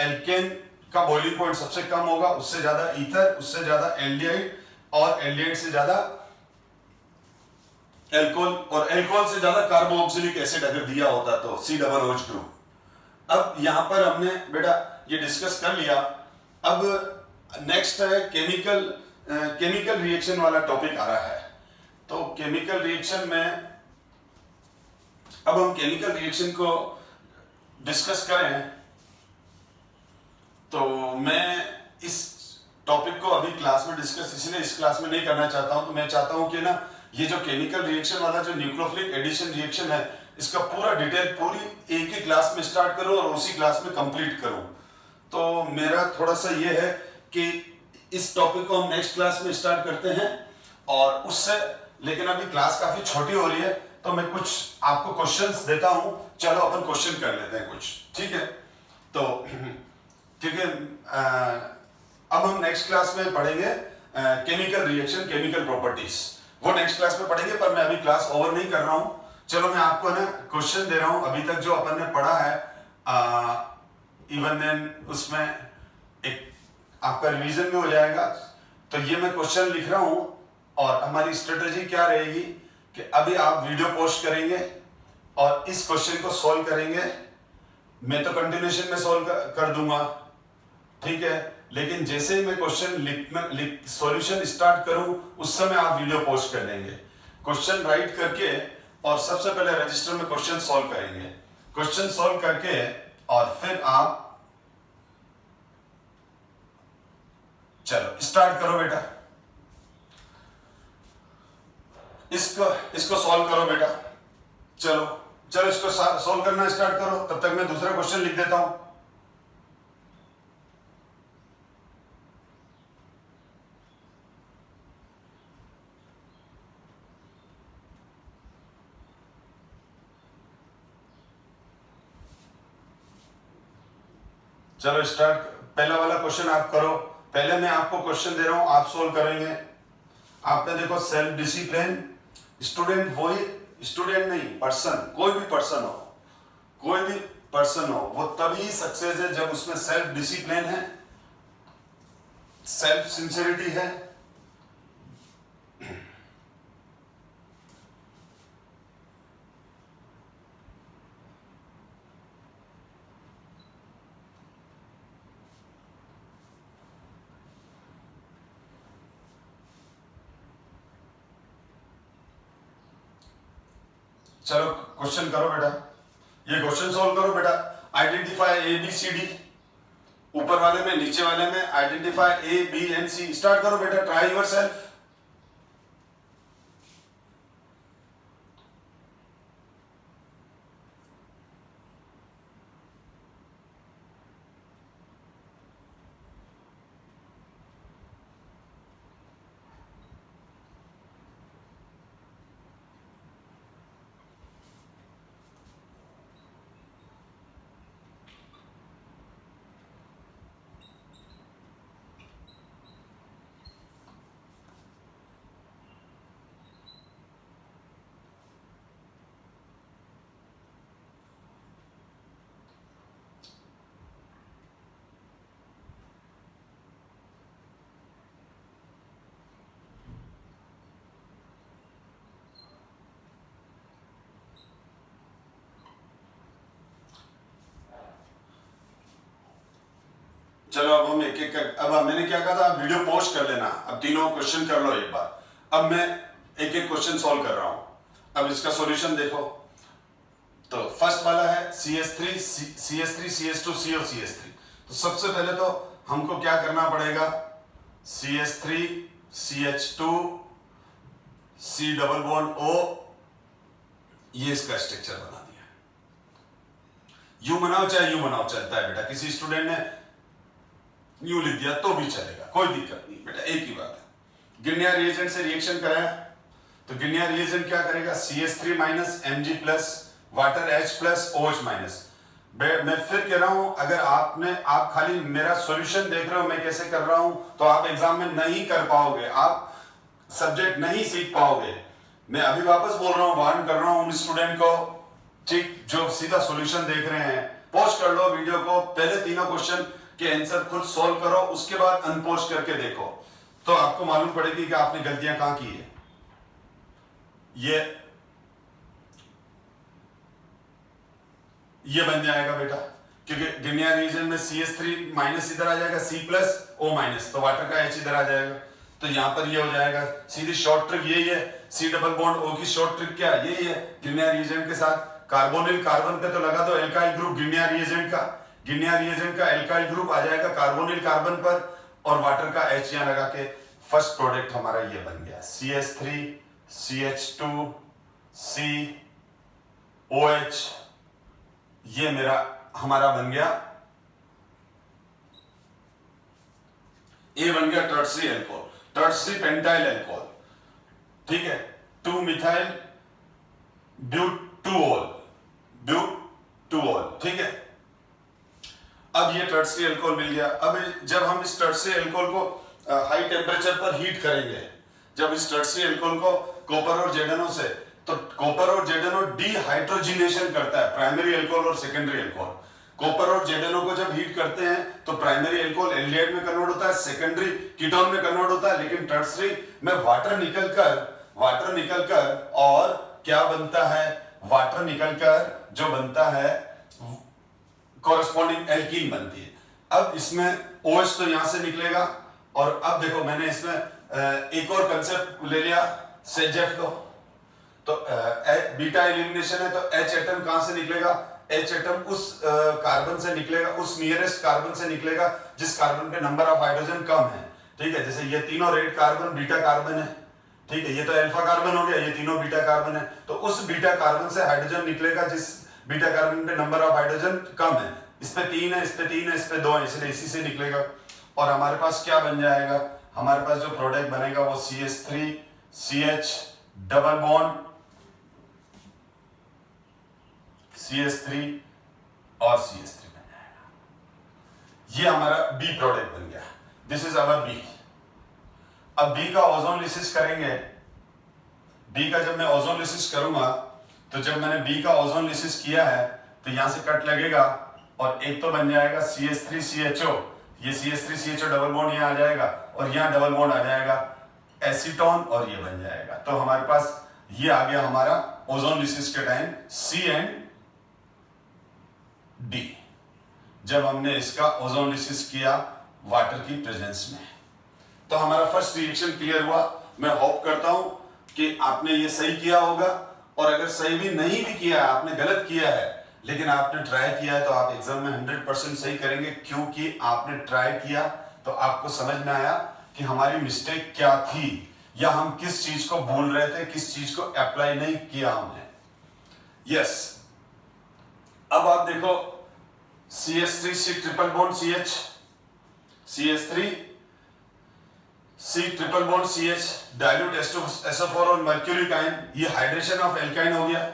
एल्केन का बॉइलिंग पॉइंट सबसे कम होगा, उससे ज्यादा ईथर, उससे ज्यादा एल्डिहाइड, और एल्डिहाइड से ज्यादा एल्कोहल, और एल्कोहल से ज्यादा कार्बोक्सिलिक एसिड अगर दिया होता तो COOH ग्रुप। अब यहां पर हमने बेटा ये डिस्कस कर लिया। अब नेक्स्ट है केमिकल रिएक्शन वाला टॉपिक आ रहा है। तो केमिकल रिएक्शन में अब हम केमिकल रिएक्शन को डिस्कस करें, तो मैं इस टॉपिक को अभी क्लास में डिस्कस इसलिए इस क्लास में नहीं करना चाहता हूं, तो मैं चाहता हूं कि ना ये जो केमिकल रिएक्शन वाला जो न्यूक्लियोफिलिक एडिशन रिएक्शन है, इसका पूरा डिटेल पूरी एक ही क्लास में स्टार्ट करूं और उसी क्लास में कंप्लीट करूं। तो मेरा थोड़ा सा ये है कि इस टॉपिक को हम नेक्स्ट क्लास में स्टार्ट करते हैं और उससे, लेकिन अभी क्लास काफी छोटी हो रही है तो मैं कुछ आपको क्वेश्चंस देता हूं। चलो अपन क्वेश्चन कर लेते हैं कुछ, ठीक है। तो क्योंकि अब हम नेक्स्ट क्लास में पढ़ेंगे केमिकल रिएक्शन, केमिकल प्रॉपर्टीज, वो नेक्स्ट क्लास में पढ़ेंगे, पर मैं अभी क्लास ओवर नहीं कर रहा हूं। चलो मैं आपको ना क्वेश्चन दे रहा हूं, अभी तक जो अपन ने पढ़ा है इवन देन उसमें एक आपका रिवीजन भी हो जाएगा। तो ये मैं क्वेश्चन लिख रहा हूं और हमारी स्ट्रेटेजी क्या रहेगी कि अभी आप वीडियो पोस्ट करेंगे और इस क्वेश्चन को सॉल्व करेंगे। मैं तो कंटिन्यूएशन में सॉल्व कर दूंगा, ठीक है, लेकिन जैसे ही मैं क्वेश्चन सॉल्यूशन स्टार्ट करूं उस समय आप वीडियो पोस्ट कर देंगे क्वेश्चन राइट करके, और सबसे पहले रजिस्टर में क्वेश्चन सॉल्व करेंगे। क्वेश्चन सॉल्व करके और फिर आप चलो स्टार्ट करो बेटा, इसको सॉल्व करो बेटा। चलो चलो इसको सॉल्व करना स्टार्ट करो, तब तक मैं दूसरा क्वेश्चन लिख देता हूं। चलो स्टार्ट, पहला वाला क्वेश्चन आप करो। पहले मैं आपको क्वेश्चन दे रहा हूं, आप सोल्व करेंगे। आपने देखो सेल्फ डिसिप्लिन, स्टूडेंट वही, स्टूडेंट नहीं पर्सन, कोई भी पर्सन हो, कोई भी पर्सन हो, वो तभी सक्सेस है जब उसमें सेल्फ डिसिप्लिन है, सेल्फ सिंसियरिटी है। चलो क्वेश्चन करो बेटा, ये क्वेश्चन सॉल्व करो बेटा। Identify A B C D, ऊपर वाले में नीचे वाले में identify A B and C. Start करो बेटा, ट्राई योर सेल्फ। चलो अब हम एक एक कर, अब मैंने क्या कहा था, वीडियो पोस्ट कर लेना। अब तीनों क्वेश्चन कर लो एक बार। अब मैं एक एक क्वेश्चन सॉल्व कर रहा हूं। अब इसका सॉल्यूशन देखो। तो फर्स्ट वाला है CS3 CH2 CO CH3। तो सबसे पहले तो हमको क्या करना पड़ेगा, CH3 CH2 C double bond O, ये इसका स्ट्रक्चर बना दिया। यू बनाओ चाहे यू बनाओ, चलता है बेटा। किसी स्टूडेंट ने न्यू लिख दिया तो भी चलेगा, कोई दिक्कत नहीं बेटा, एक ही बात है। गिनिया रिएजेंट से रिएक्शन कराया तो गिनिया रिएजेंट क्या करेगा, CH3 minus Mg plus water H plus OH minus. मैं फिर कह रहा हूं, अगर आप खाली मेरा सॉल्यूशन देख रहे हो मैं कैसे कर रहा हूं, तो आप एग्जाम में नहीं कर पाओगे, आप सब्जेक्ट नहीं सीख पाओगे। मैं अभी वापस बोल रहा हूं, वार्न कर रहा हूं उन स्टूडेंट को, ठीक, जो सीधा सॉल्यूशन देख रहे हैं। पोस्ट कर लो वीडियो को, पहले तीनों क्वेश्चन के आंसर खुद सॉल्व करो, उसके बाद अनपोस्ट करके देखो, तो आपको मालूम पड़ेगी कि आपने गलतियां कहां की है। ये बन जाएगा बेटा, क्योंकि गिनिया रीजन में CH3 माइनस इधर आ जाएगा, C प्लस O माइनस, तो वाटर का H इधर आ जाएगा। तो यहां पर ये हो जाएगा। सीधी शॉर्ट ट्रिक यही है, C डबल बॉन्ड O की शॉर्ट ट्रिक क्या है, यही है। गिनिया रीजन के साथ कार्बोनिल कार्बन पे तो लगा दो एल्काइल ग्रुप गिनिया रिएजेंट का, गिनिया रिएजेंट का एल्काइल ग्रुप आ जाएगा कार्बोनिल कार्बन पर, और वाटर का H यहां लगा के फर्स्ट प्रोडक्ट हमारा ये बन गया CH3 CH2COH, ये हमारा बन गया, ये बन गया Tartary alcohol, Tartary pentyl alcohol, ठीक है, 2 मिथाइल ब्यूटूओल, ठीक है। अब ये टर्टरी एल्कोहल मिल गया। अब जब हम इस टर्टरी एल्कोहल को हाई टेम्परेचर पर हीट करेंगे, जब इस टर्टरी एल्कोहल को कॉपर और जेडेनो से, तो कॉपर और जेडेनो डिहाइड्रोजिनेशन करता है प्राइमरी एल्कोहल और सेकेंडरी एल्कोहल। कॉपर और जेडेनो को जब हीट करते हैं तो प्राइमरी एल्कोहल एल्डिहाइड में कन्वर्ट होता है, सेकेंडरी कीटोन में कन्वर्ट होता है, लेकिन टर्टरी में वाटर निकलकर और क्या बनता है, वाटर निकलकर जो बनता है कॉरेस्पॉन्डिंग एल्कीन बनती है। अब इसमें OH तो यहां से निकलेगा, और अब देखो मैंने इसमें एक और कंसेप्ट ले लिया, सेजेफ लो, तो बीटा एलिमिनेशन है, तो H एटम कहां से निकलेगा, H एटम उस कार्बन से निकलेगा, उस नियरेस्ट कार्बन से निकलेगा जिस कार्बन पे नंबर ऑफ हाइड्रोजन कम है, ठीक है। जैसे ये तीनों रेड कार्बन बीटा कार्बन है, ठीक है, ये तो अल्फा कार्बन हो गया, ये तीनों बीटा कार्बन है, तो उस बीटा कार्बन से हाइड्रोजन निकलेगा जिस बीटा कार्बन पे नंबर ऑफ हाइड्रोजन कम है। इस पे 3 है, इस पे 3 है, इस पे 2 है, इसलिए इसी से निकलेगा। और हमारे पास क्या बन जाएगा, हमारे पास जो प्रोडक्ट बनेगा वो CH3 CH double bond CH3 और CH3 बन जाएगा। ये हमारा B प्रोडक्ट बन गया, दिस इज आवर B। अब B का ओजोन लिसिस करेंगे, B का जब मैं ओजोन लिसिस करूंगा, तो जब मैंने B का ओजोन लिसिस किया है तो यहां से कट लगेगा, और एक तो बन जाएगा CH3CHO, ये CH3CHO डबल बॉन्ड यहाँ आ जाएगा, और यहाँ डबल बॉन्ड आ जाएगा एसीटोन, और ये बन जाएगा। तो हमारे पास ये आ गया हमारा ओजोन लिसिस के टाइम C एंड D, जब हमने इसका ओजोन लिसिस किया वाटर की प्रेजेंस में। तो हमारा फर्स्ट रिएक्शन क्लियर हुआ। मैं होप करता हूं कि आपने ये सही किया होगा, और अगर सही भी नहीं भी किया है, आपने गलत किया है, लेकिन आपने ट्राई किया है, तो आप एग्जाम में 100% सही करेंगे, क्योंकि आपने ट्राई किया तो आपको समझ में आया कि हमारी मिस्टेक क्या थी, या हम किस चीज को भूल रहे थे, किस चीज को अप्लाई नहीं किया हमने। यस, अब आप देखो CH3 C triple bond CH, CH3 C triple bond CH, dilute SO4 और मर्क्यूरिक आयन, ये हाइड्रेशन ऑफ एल्काइन हो गया,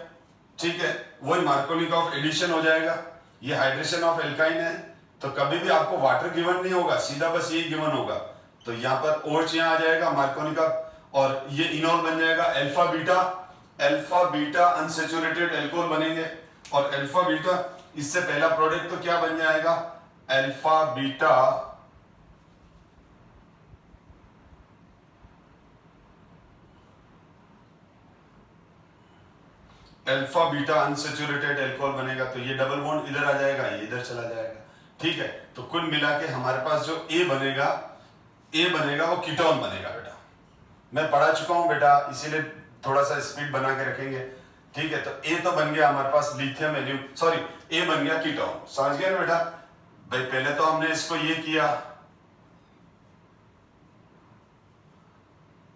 ठीक है, वही मार्कोनिक ऑफ एडिशन हो जाएगा। ये हाइड्रेशन ऑफ एल्काइन है, तो कभी भी आपको वाटर गिवन नहीं होगा, सीधा बस यही गिवन होगा। तो यहाँ पर OH यहाँ आ जाएगा मार्कोनिक ऑफ, और ये इनोल बन जाएगा अल्फा बीटा अनसैचुरेटेड एल्कोहल बनेंगे, और अल्फा बीटा, इससे पहला प्रोडक्ट तो क्या बन जाएगा, अल्फा बीटा अनसैचुरेटेड एल्कोहल बनेगा, तो ये डबल बॉन्ड इधर आ जाएगा, ये इधर चला जाएगा, ठीक है। तो कुल मिला के हमारे पास जो A बनेगा वो कीटोन बनेगा बेटा। मैं पढ़ा चुका हूं बेटा, इसीलिए थोड़ा सा स्पीड बना के रखेंगे, ठीक है। तो A तो बन गया हमारे पास लिथियम A बन गया कीटोन, समझ गए ना बेटा। भाई पहले तो हमने इसको ये किया,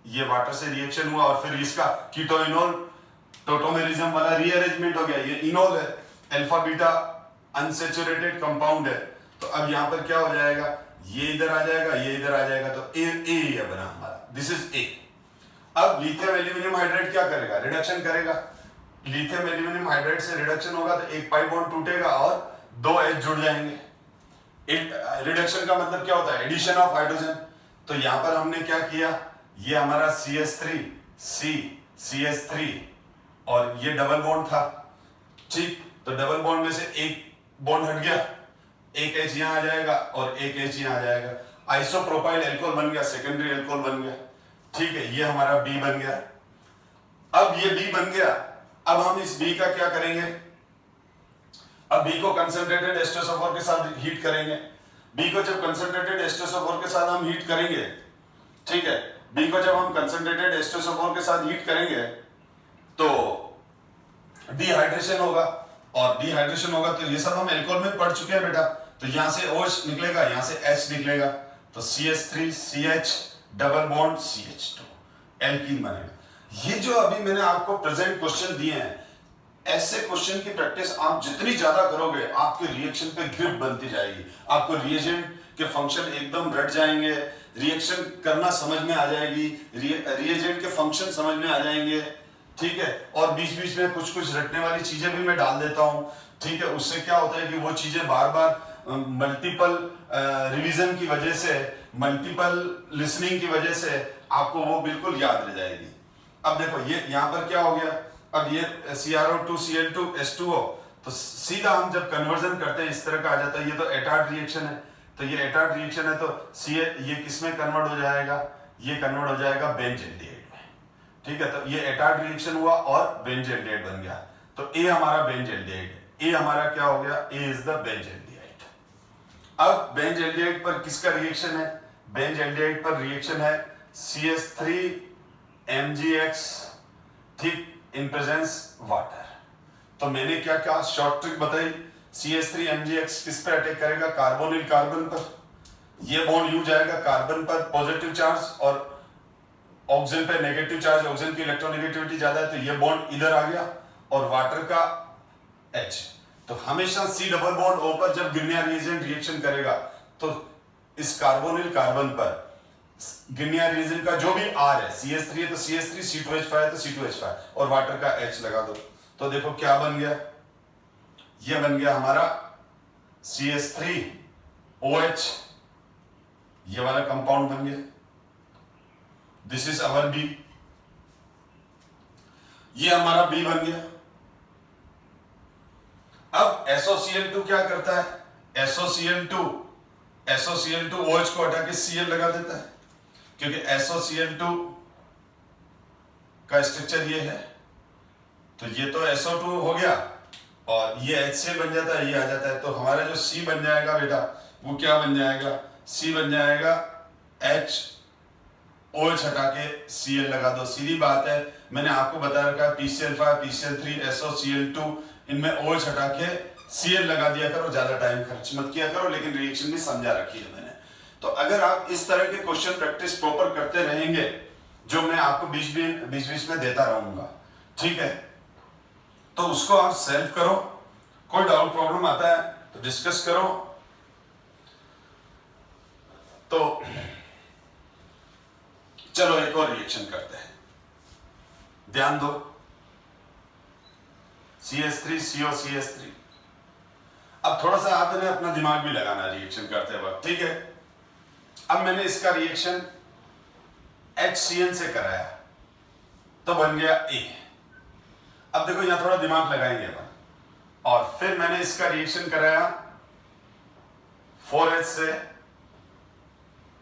ये वाटर से रिएक्शन हुआ, और फिर इसका कीटोइनोल टोटोमेरिज्म वाला रीअरेंजमेंट हो गया, ये इनोल है, अल्फा बीटा अनसैचुरेटेड कंपाउंड है। तो अब यहां पर क्या हो जाएगा, ये इधर आ जाएगा, ये इधर आ जाएगा, तो ये बना हमारा, दिस इज A। अब लिथियम एल्यूमिनियम हाइड्राइड क्या करेगा, रिडक्शन करेगा। लिथियम एल्यूमिनियम हाइड्राइड से रिडक्शन होगा तो एक पाई बॉन्ड टूटेगा और 2 H जुड़ जाएंगे। रिडक्शन का मतलब क्या होता है, एडिशन ऑफ हाइड्रोजन। तो यहां पर हमने क्या किया, ये हमारा CH3 और ये डबल बॉन्ड था, ठीक। तो डबल बॉन्ड में से एक बॉन्ड हट गया, एक H यहां आ जाएगा और एक H यहां आ जाएगा, आइसोप्रोपाइल एल्कोहल बन गया, सेकेंडरी एल्कोहल बन गया, ठीक है। ये हमारा B बन गया। अब ये B बन गया, अब हम इस B का क्या करेंगे, अब B को कंसंट्रेटेड H2SO4 के साथ हीट करेंगे। B को जब कंसंट्रेटेड H2SO4 के साथ हम हीट करेंगे, ठीक है, B को जब हम कंसंट्रेटेड H2SO4 के साथ हीट करेंगे तो डिहाइड्रेशन होगा, और डिहाइड्रेशन होगा तो ये सब हम एल्कोहल में पढ़ चुके हैं बेटा। तो यहां से OH निकलेगा, यहां से H निकलेगा, तो CH3 CH double bond CH2 alkene बनेगा। ये जो अभी मैंने आपको प्रेजेंट क्वेश्चन दिए हैं, ऐसे क्वेश्चन की प्रैक्टिस आप जितनी ज्यादा करोगे आपके रिएक्शन पे ग्रिप बनती जाएगी, आपको रिएजेंट के फंक्शन एकदम रट जाएंगे, रिएक्शन करना समझ में आ जाएगी, रिएजेंट के फंक्शन समझ में आ जाएंगे, ठीक है। और बीच बीच में कुछ कुछ रटने वाली चीजें भी मैं डाल देता हूं, ठीक है। उससे क्या होता है कि वो चीजें बार बार मल्टीपल रिवीजन की वजह से, मल्टीपल लिसनिंग की वजह से आपको वो बिल्कुल याद रह जाएगी। अब देखो ये यहाँ पर क्या हो गया, अब ये CrO2 Cl2 H2O, तो सीधा हम जब कन्वर्जन करते हैं इस तरह का आ जाता है। ये तो एटार्ड रिएक्शन है, तो ये एटार्ड रिएक्शन है, तो ये किस में कन्वर्ट हो जाएगा, ये कन्वर्ट हो जाएगा बेंजल्डिहाइड में, ठीक है। तो ये एटार्ड रिएक्शन हुआ और बेंजल्डिहाइड बन गया, तो ए हमारा बेंजल्डिहाइड है, ए हमारा क्या हो गया, ए इज द बेंजल्डिहाइड। अब बेंजल्डिहाइड पर किसका रिएक्शन है, बेंजल्डिहाइड पर रिएक्शन है CH3 MgX, ठीक, इन प्रेजेंस वाटर। तो मैंने क्या क्या शॉर्ट ट्रिक बताई, CH3 MgX किस पे अटैक करेगा, कार्बोनिल कार्बन पर, ये बॉन्ड यू जाएगा कार्बन पर पॉजिटिव चार्ज और ऑक्सीजन पे नेगेटिव चार्ज, ऑक्सीजन की इलेक्ट्रोनेगेटिविटी ज्यादा है तो ये बॉन्ड इधर आ गया, और वाटर का H। तो हमेशा C डबल बॉन्ड O पर जब गिनिया रिएजेंट रिएक्शन करेगा तो इस कार्बोनिल कार्बन पर गिनिया रिएजेंट का जो भी R है, CH3 है तो CH3, C2H5 है तो C2H5 और वाटर का H लगा दो, तो देखो क्या बन गया, ये बन गया हमारा CH3OH, ये वाला कंपाउंड बन गया, दिस इज अवर B, ये हमारा B बन गया। अब SOCl2 क्या करता है, SOCl2 OH को हटा के Cl लगा देता है, क्योंकि SOCl2 का स्ट्रक्चर ये है, तो ये तो SO2 हो गया और ये HCl बन जाता है, ये आ जाता है, तो हमारा जो C बन जाएगा बेटा वो क्या बन जाएगा, C बन जाएगा OH हटा के Cl लगा दो, सीधी बात है। मैंने आपको बता रखा है PCl5 PCl3 SOCl2 इनमें OH हटा के Cl लगा दिया करो, ज्यादा टाइम खर्च मत किया करो, लेकिन रिएक्शन भी समझा रखी है मैंने। तो अगर आप इस तरह के क्वेश्चन प्रैक्टिस प्रॉपर करते रहेंगे, जो मैं आपको बीच बीच में देता रहूंगा, ठीक है, तो उसको आप सेल्फ करो, कोई डाउट प्रॉब्लम आता है तो डिस्कस करो। तो चलो एक और रिएक्शन करते हैं, ध्यान दो, CH3CO CH3। अब थोड़ा सा आपने अपना दिमाग भी लगाना रिएक्शन करते वक्त, ठीक है। अब मैंने इसका रिएक्शन HCN से कराया तो बन गया A। अब देखो यहां थोड़ा दिमाग लगाएंगे अपन, और फिर मैंने इसका रिएक्शन कराया 4H से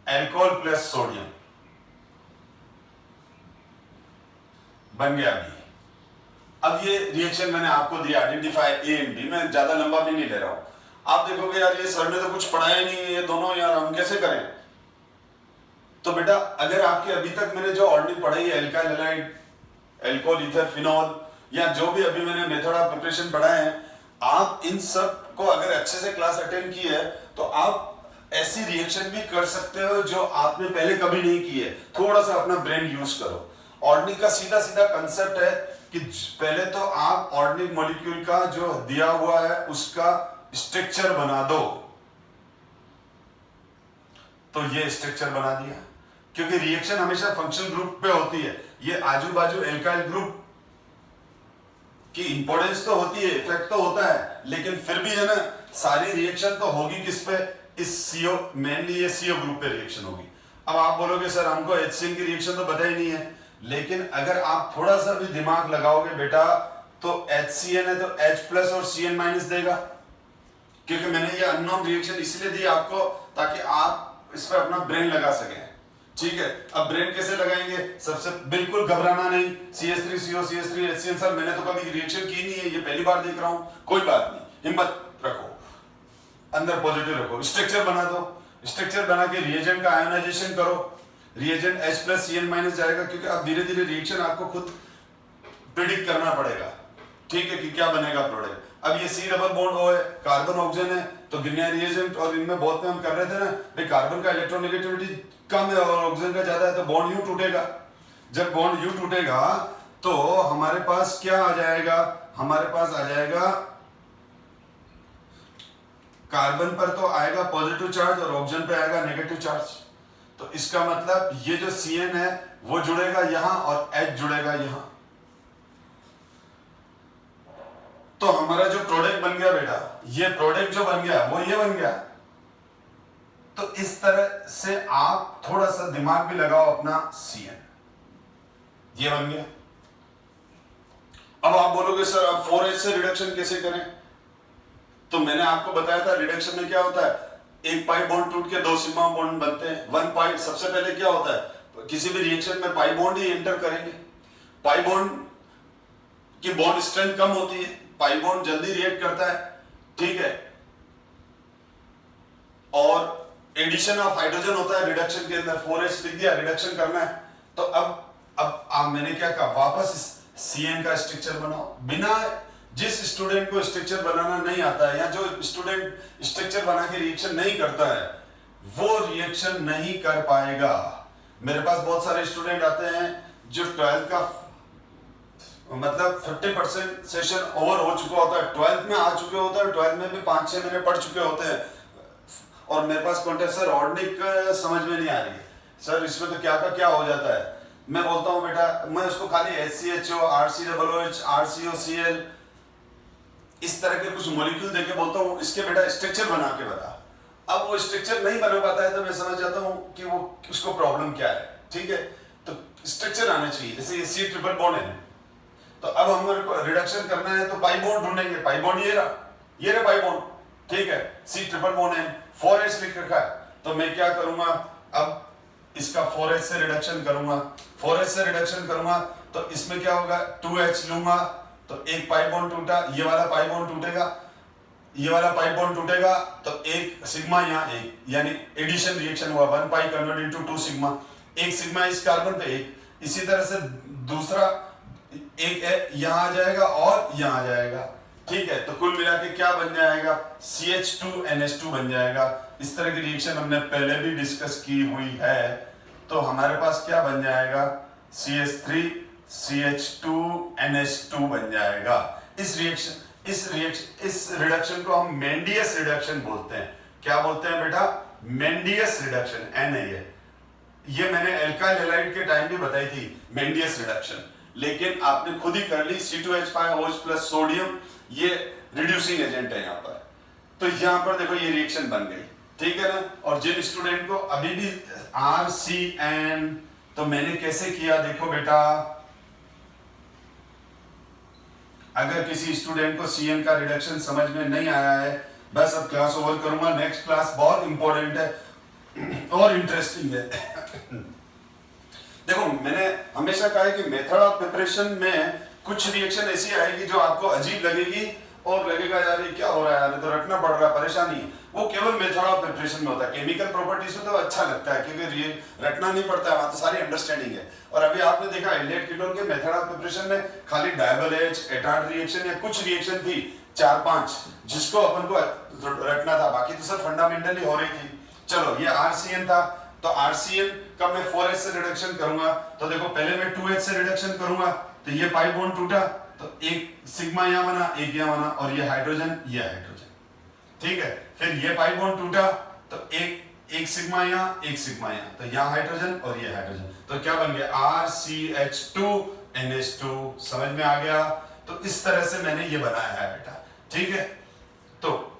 अल्कोहल प्लस सोडियम, बन गया B। अब ये रिएक्शन मैंने आपको दिया, आइडेंटिफाई A एंड B, मैं ज्यादा लंबा भी नहीं ले रहा हूं। आप देखोगे यार ये सर ने तो कुछ पढ़ाया नहीं है, ये दोनों यार हम कैसे करें। तो बेटा अगर आपके अभी तक मैंने जो ऑर्डिनरी पढ़ाई है, alkyl halide, alcohol ether phenol, या जो भी अभी मैंने मेथड ऑफ प्रिपरेशन पढ़ाए हैं, आप इन सब को अगर अच्छे से क्लास अटेंड की है तो आप ऐसी रिएक्शन भी कर सकते हो जो आपने पहले कभी नहीं की है। थोड़ा सा अपना ब्रेन यूज करो। ऑर्डिनरी का सीधा सीधा कंसेप्ट है कि पहले तो आप ऑर्डिनरी मॉलिक्यूल का जो दिया हुआ है उसका स्ट्रक्चर बना दो, तो ये स्ट्रक्चर बना दिया, क्योंकि रिएक्शन हमेशा फंक्शनल ग्रुप पे होती है। ये आजू बाजू एल्काइल ग्रुप की इंपॉर्टेंस तो होती है, इफेक्ट तो होता है, लेकिन फिर भी है ना, सारी रिएक्शन तो होगी किस पे, इस CO, मेनली ये CO ग्रुप पे रिएक्शन होगी। अब आप बोलोगे सर हमको HCN की रिएक्शन तो पता ही नहीं है, लेकिन अगर आप थोड़ा सा भी दिमाग लगाओगे बेटा तो HCN है तो H प्लस और CN माइनस देगा, क्योंकि मैंने ये अननोन रिएक्शन इसलिए दी आपको ताकि आप इस पर अपना ब्रेन लगा सकें, ठीक है। अब ब्रेन कैसे लगाएंगे, सबसे बिल्कुल घबराना नहीं, CH3CO CH3 HCN सर मैंने तो कभी रिएक्शन की नहीं है, ये पहली बार देख रहा हूं, कोई बात नहीं, हिम्मत रखो, अंदर पॉजिटिव रखो, स्ट्रक्चर बना दो, स्ट्रक्चर बना के रिएजेंट का आयोनाइजेशन करो, reagent H plus CN minus जाएगा, क्योंकि अब धीरे धीरे रिएक्शन आपको खुद प्रिडिक्ट करना पड़ेगा, ठीक है, कि क्या बनेगा प्रोडक्ट। अब ये C डबल बॉन्ड O है, कार्बन ऑक्सीजन है, तो गिनिया रिएजेंट और इनमें बहुत में हम कर रहे थे ना भाई, कार्बन का इलेक्ट्रोनेगेटिविटी कम है और ऑक्सीजन का ज्यादा है, तो बॉन्ड यूं टूटेगा, जब बॉन्ड यू टूटेगा तो हमारे पास क्या आ जाएगा, हमारे पास आ जाएगा कार्बन पर तो आएगा पॉजिटिव चार्ज और ऑक्सीजन पे आएगा नेगेटिव चार्ज। तो इसका मतलब ये जो CN है वो जुड़ेगा यहां और H जुड़ेगा यहां। तो हमारा जो प्रोडक्ट बन गया बेटा, ये प्रोडक्ट जो बन गया वो ये बन गया। तो इस तरह से आप थोड़ा सा दिमाग भी लगाओ अपना, CN ये बन गया। अब आप बोलोगे सर अब 4H से रिडक्शन कैसे करें? तो मैंने आपको बताया था रिडक्शन में क्या होता है, एक पाई बॉन्ड टूट के 2 सिग्मा बॉन्ड बनते हैं। 1 पाई सबसे पहले क्या होता है, किसी भी रिएक्शन में पाई बॉन्ड ही एंटर करेंगे। पाई बॉन्ड की बॉन्ड स्ट्रेंथ कम होती है, पाई बॉन्ड जल्दी रिएक्ट करता है, ठीक है। और एडिशन ऑफ हाइड्रोजन होता है रिडक्शन के अंदर। 4H लिख दिया, रिडक्शन करना है। तो अब मैंने क्या कहा, वापस CN का स्ट्रक्चर बनाओ। बिना जिस स्टूडेंट को स्ट्रक्चर बनाना नहीं आता है या जो स्टूडेंट स्ट्रक्चर बना के रिएक्शन नहीं करता है वो रिएक्शन नहीं कर पाएगा। मेरे पास बहुत सारे स्टूडेंट आते हैं जो 12th का मतलब 50% सेशन ओवर हो चुका होता है, 12th में आ चुके होते हैं, 12th में भी 5-6 महीने पढ़ चुके होते हैं और मेरे पास कॉन्टेक्ट सर ऑर्गेनिक समझ में नहीं आ रही है सर, इसमें तो क्या का क्या हो जाता है। मैं बोलता हूँ बेटा, मैं उसको खाली HCHO, RCOOH, RCOCl इस तरह के कुछ मॉलिक्यूल देके बोलता हूँ इसके बेटा स्ट्रक्चर बना के बता। अब वो स्ट्रक्चर नहीं बना पाता है तो मैं समझ जाता हूँ कि वो उसको प्रॉब्लम क्या है, ठीक है। तो स्ट्रक्चर आना चाहिए, जैसे ये C ट्रिपल बॉन्ड है तो अब हमारे को रिडक्शन करना है तो पाई बॉन्ड ढूंढेंगे। पाई बॉन्ड ये रहा पाई बॉन्ड, ठीक है। C ट्रिपल बॉन्ड है, 4H लिख रखा है। तो मैं क्या करूंगा, अब इसका 4H से रिडक्शन करूंगा। 4H से रिडक्शन करूंगा तो इसमें क्या होगा, 2H लूंगा तो एक पाई बॉन्ड टूटा, ये वाला पाई बॉन्ड टूटेगा, ये वाला पाई बॉन्ड टूटेगा तो एक सिग्मा यहाँ एक, यानी एडिशन रिएक्शन हुआ, 1 पाई कन्वर्ट इनटू 2 सिग्मा। एक सिग्मा इस कार्बन पे एक, इसी तरह से दूसरा एक यहाँ आ जाएगा और यहाँ आ जाएगा, ठीक है। तो कुल मिला के क्या बन जाएगा, CH2NH2 बन जाएगा। इस तरह की रिएक्शन हमने पहले भी डिस्कस की हुई है। तो हमारे पास क्या बन जाएगा, CH3CH2NH2 बन जाएगा। इस रिडक्शन को हम मेंडियस रिडक्शन बोलते हैं। क्या बोलते हैं बेटा, मेंडियस रिडक्शन। N है ये मैंने एल्काइल हैलाइड के टाइम भी बताई थी मेंडियस रिडक्शन, लेकिन आपने खुद ही कर ली। C2H5OH प्लस सोडियम ये रिड्यूसिंग एजेंट है यहाँ पर। तो यहाँ पर देखो ये रिएक्शन बन गई, ठीक है ना। और जिन स्टूडेंट को अभी भी RCN, तो मैंने कैसे किया देखो बेटा, अगर किसी स्टूडेंट को CN का रिडक्शन समझ में नहीं आया है, बस अब क्लास ओवर करूंगा। नेक्स्ट क्लास बहुत इंपॉर्टेंट है और इंटरेस्टिंग है। देखो मैंने हमेशा कहा है कि मेथड ऑफ प्रिपरेशन में कुछ रिएक्शन ऐसी आएगी जो आपको अजीब लगेगी और लगेगा यार ये क्या हो रहा है, यार तो रटना पड़ रहा है, परेशानी। वो केवल मेथड ऑफ प्रिपरेशन में होता है। केमिकल प्रॉपर्टीज में तो अच्छा लगता है क्योंकि ये रटना नहीं पड़ता है, वहां तो सारी अंडरस्टैंडिंग है। और अभी आपने देखा एल्डिहाइड कीटोन के मेथड ऑफ प्रिपरेशन में खाली डायबल H, एटार्ड रिएक्शन या कुछ रिएक्शन थी 4-5 जिसको अपन को रटना था, बाकी तो सब फंडामेंटली हो रही थी। चलो ये RCN था, तो RCN का मैं 4H से रिडक्शन करूंगा। तो देखो पहले मैं 2H से रिडक्शन करूंगा तो ये पाई बॉन्ड टूटा तो एक सिग्मा यहाँ बना, एक यहाँ बना और ये हाइड्रोजन, ठीक है। फिर ये पाई बॉन्ड टूटा तो एक सिग्मा यहाँ, एक सिग्मा यहाँ, तो यहाँ हाइड्रोजन और ये हाइड्रोजन। तो क्या बन गया, RCH2NH2। समझ में आ गया। तो इस तरह से मैंने ये बनाया है बेटा, ठीक है। तो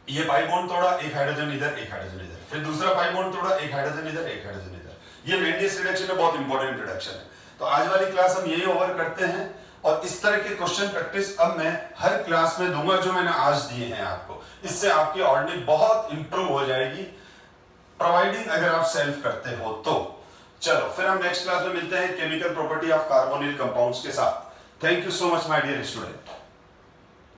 ये पाई बॉन्ड तोड़ा, एक हाइड्रोजन इधर, एक हाइड्रोजन इधर, फिर दूसरा पाई बॉन्ड तोड़ा, एक हाइड्रोजन इधर, एक हाइड्रोजन इधर। ये मेंडियस रिडक्शन है, बहुत इंपॉर्टेंट रिडक्शन है। तो आज वाली क्लास हम यही ओवर करते हैं और इस तरह के क्वेश्चन प्रैक्टिस अब मैं हर क्लास में दूंगा जो मैंने आज दिए हैं आपको। इससे आपकी ऑर्डिनरी बहुत इंप्रूव हो जाएगी, प्रोवाइडिंग अगर आप सेल्फ करते हो तो। चलो फिर हम नेक्स्ट क्लास में मिलते हैं chemical property of carbonyl compounds के साथ। Thank you so much my dear student.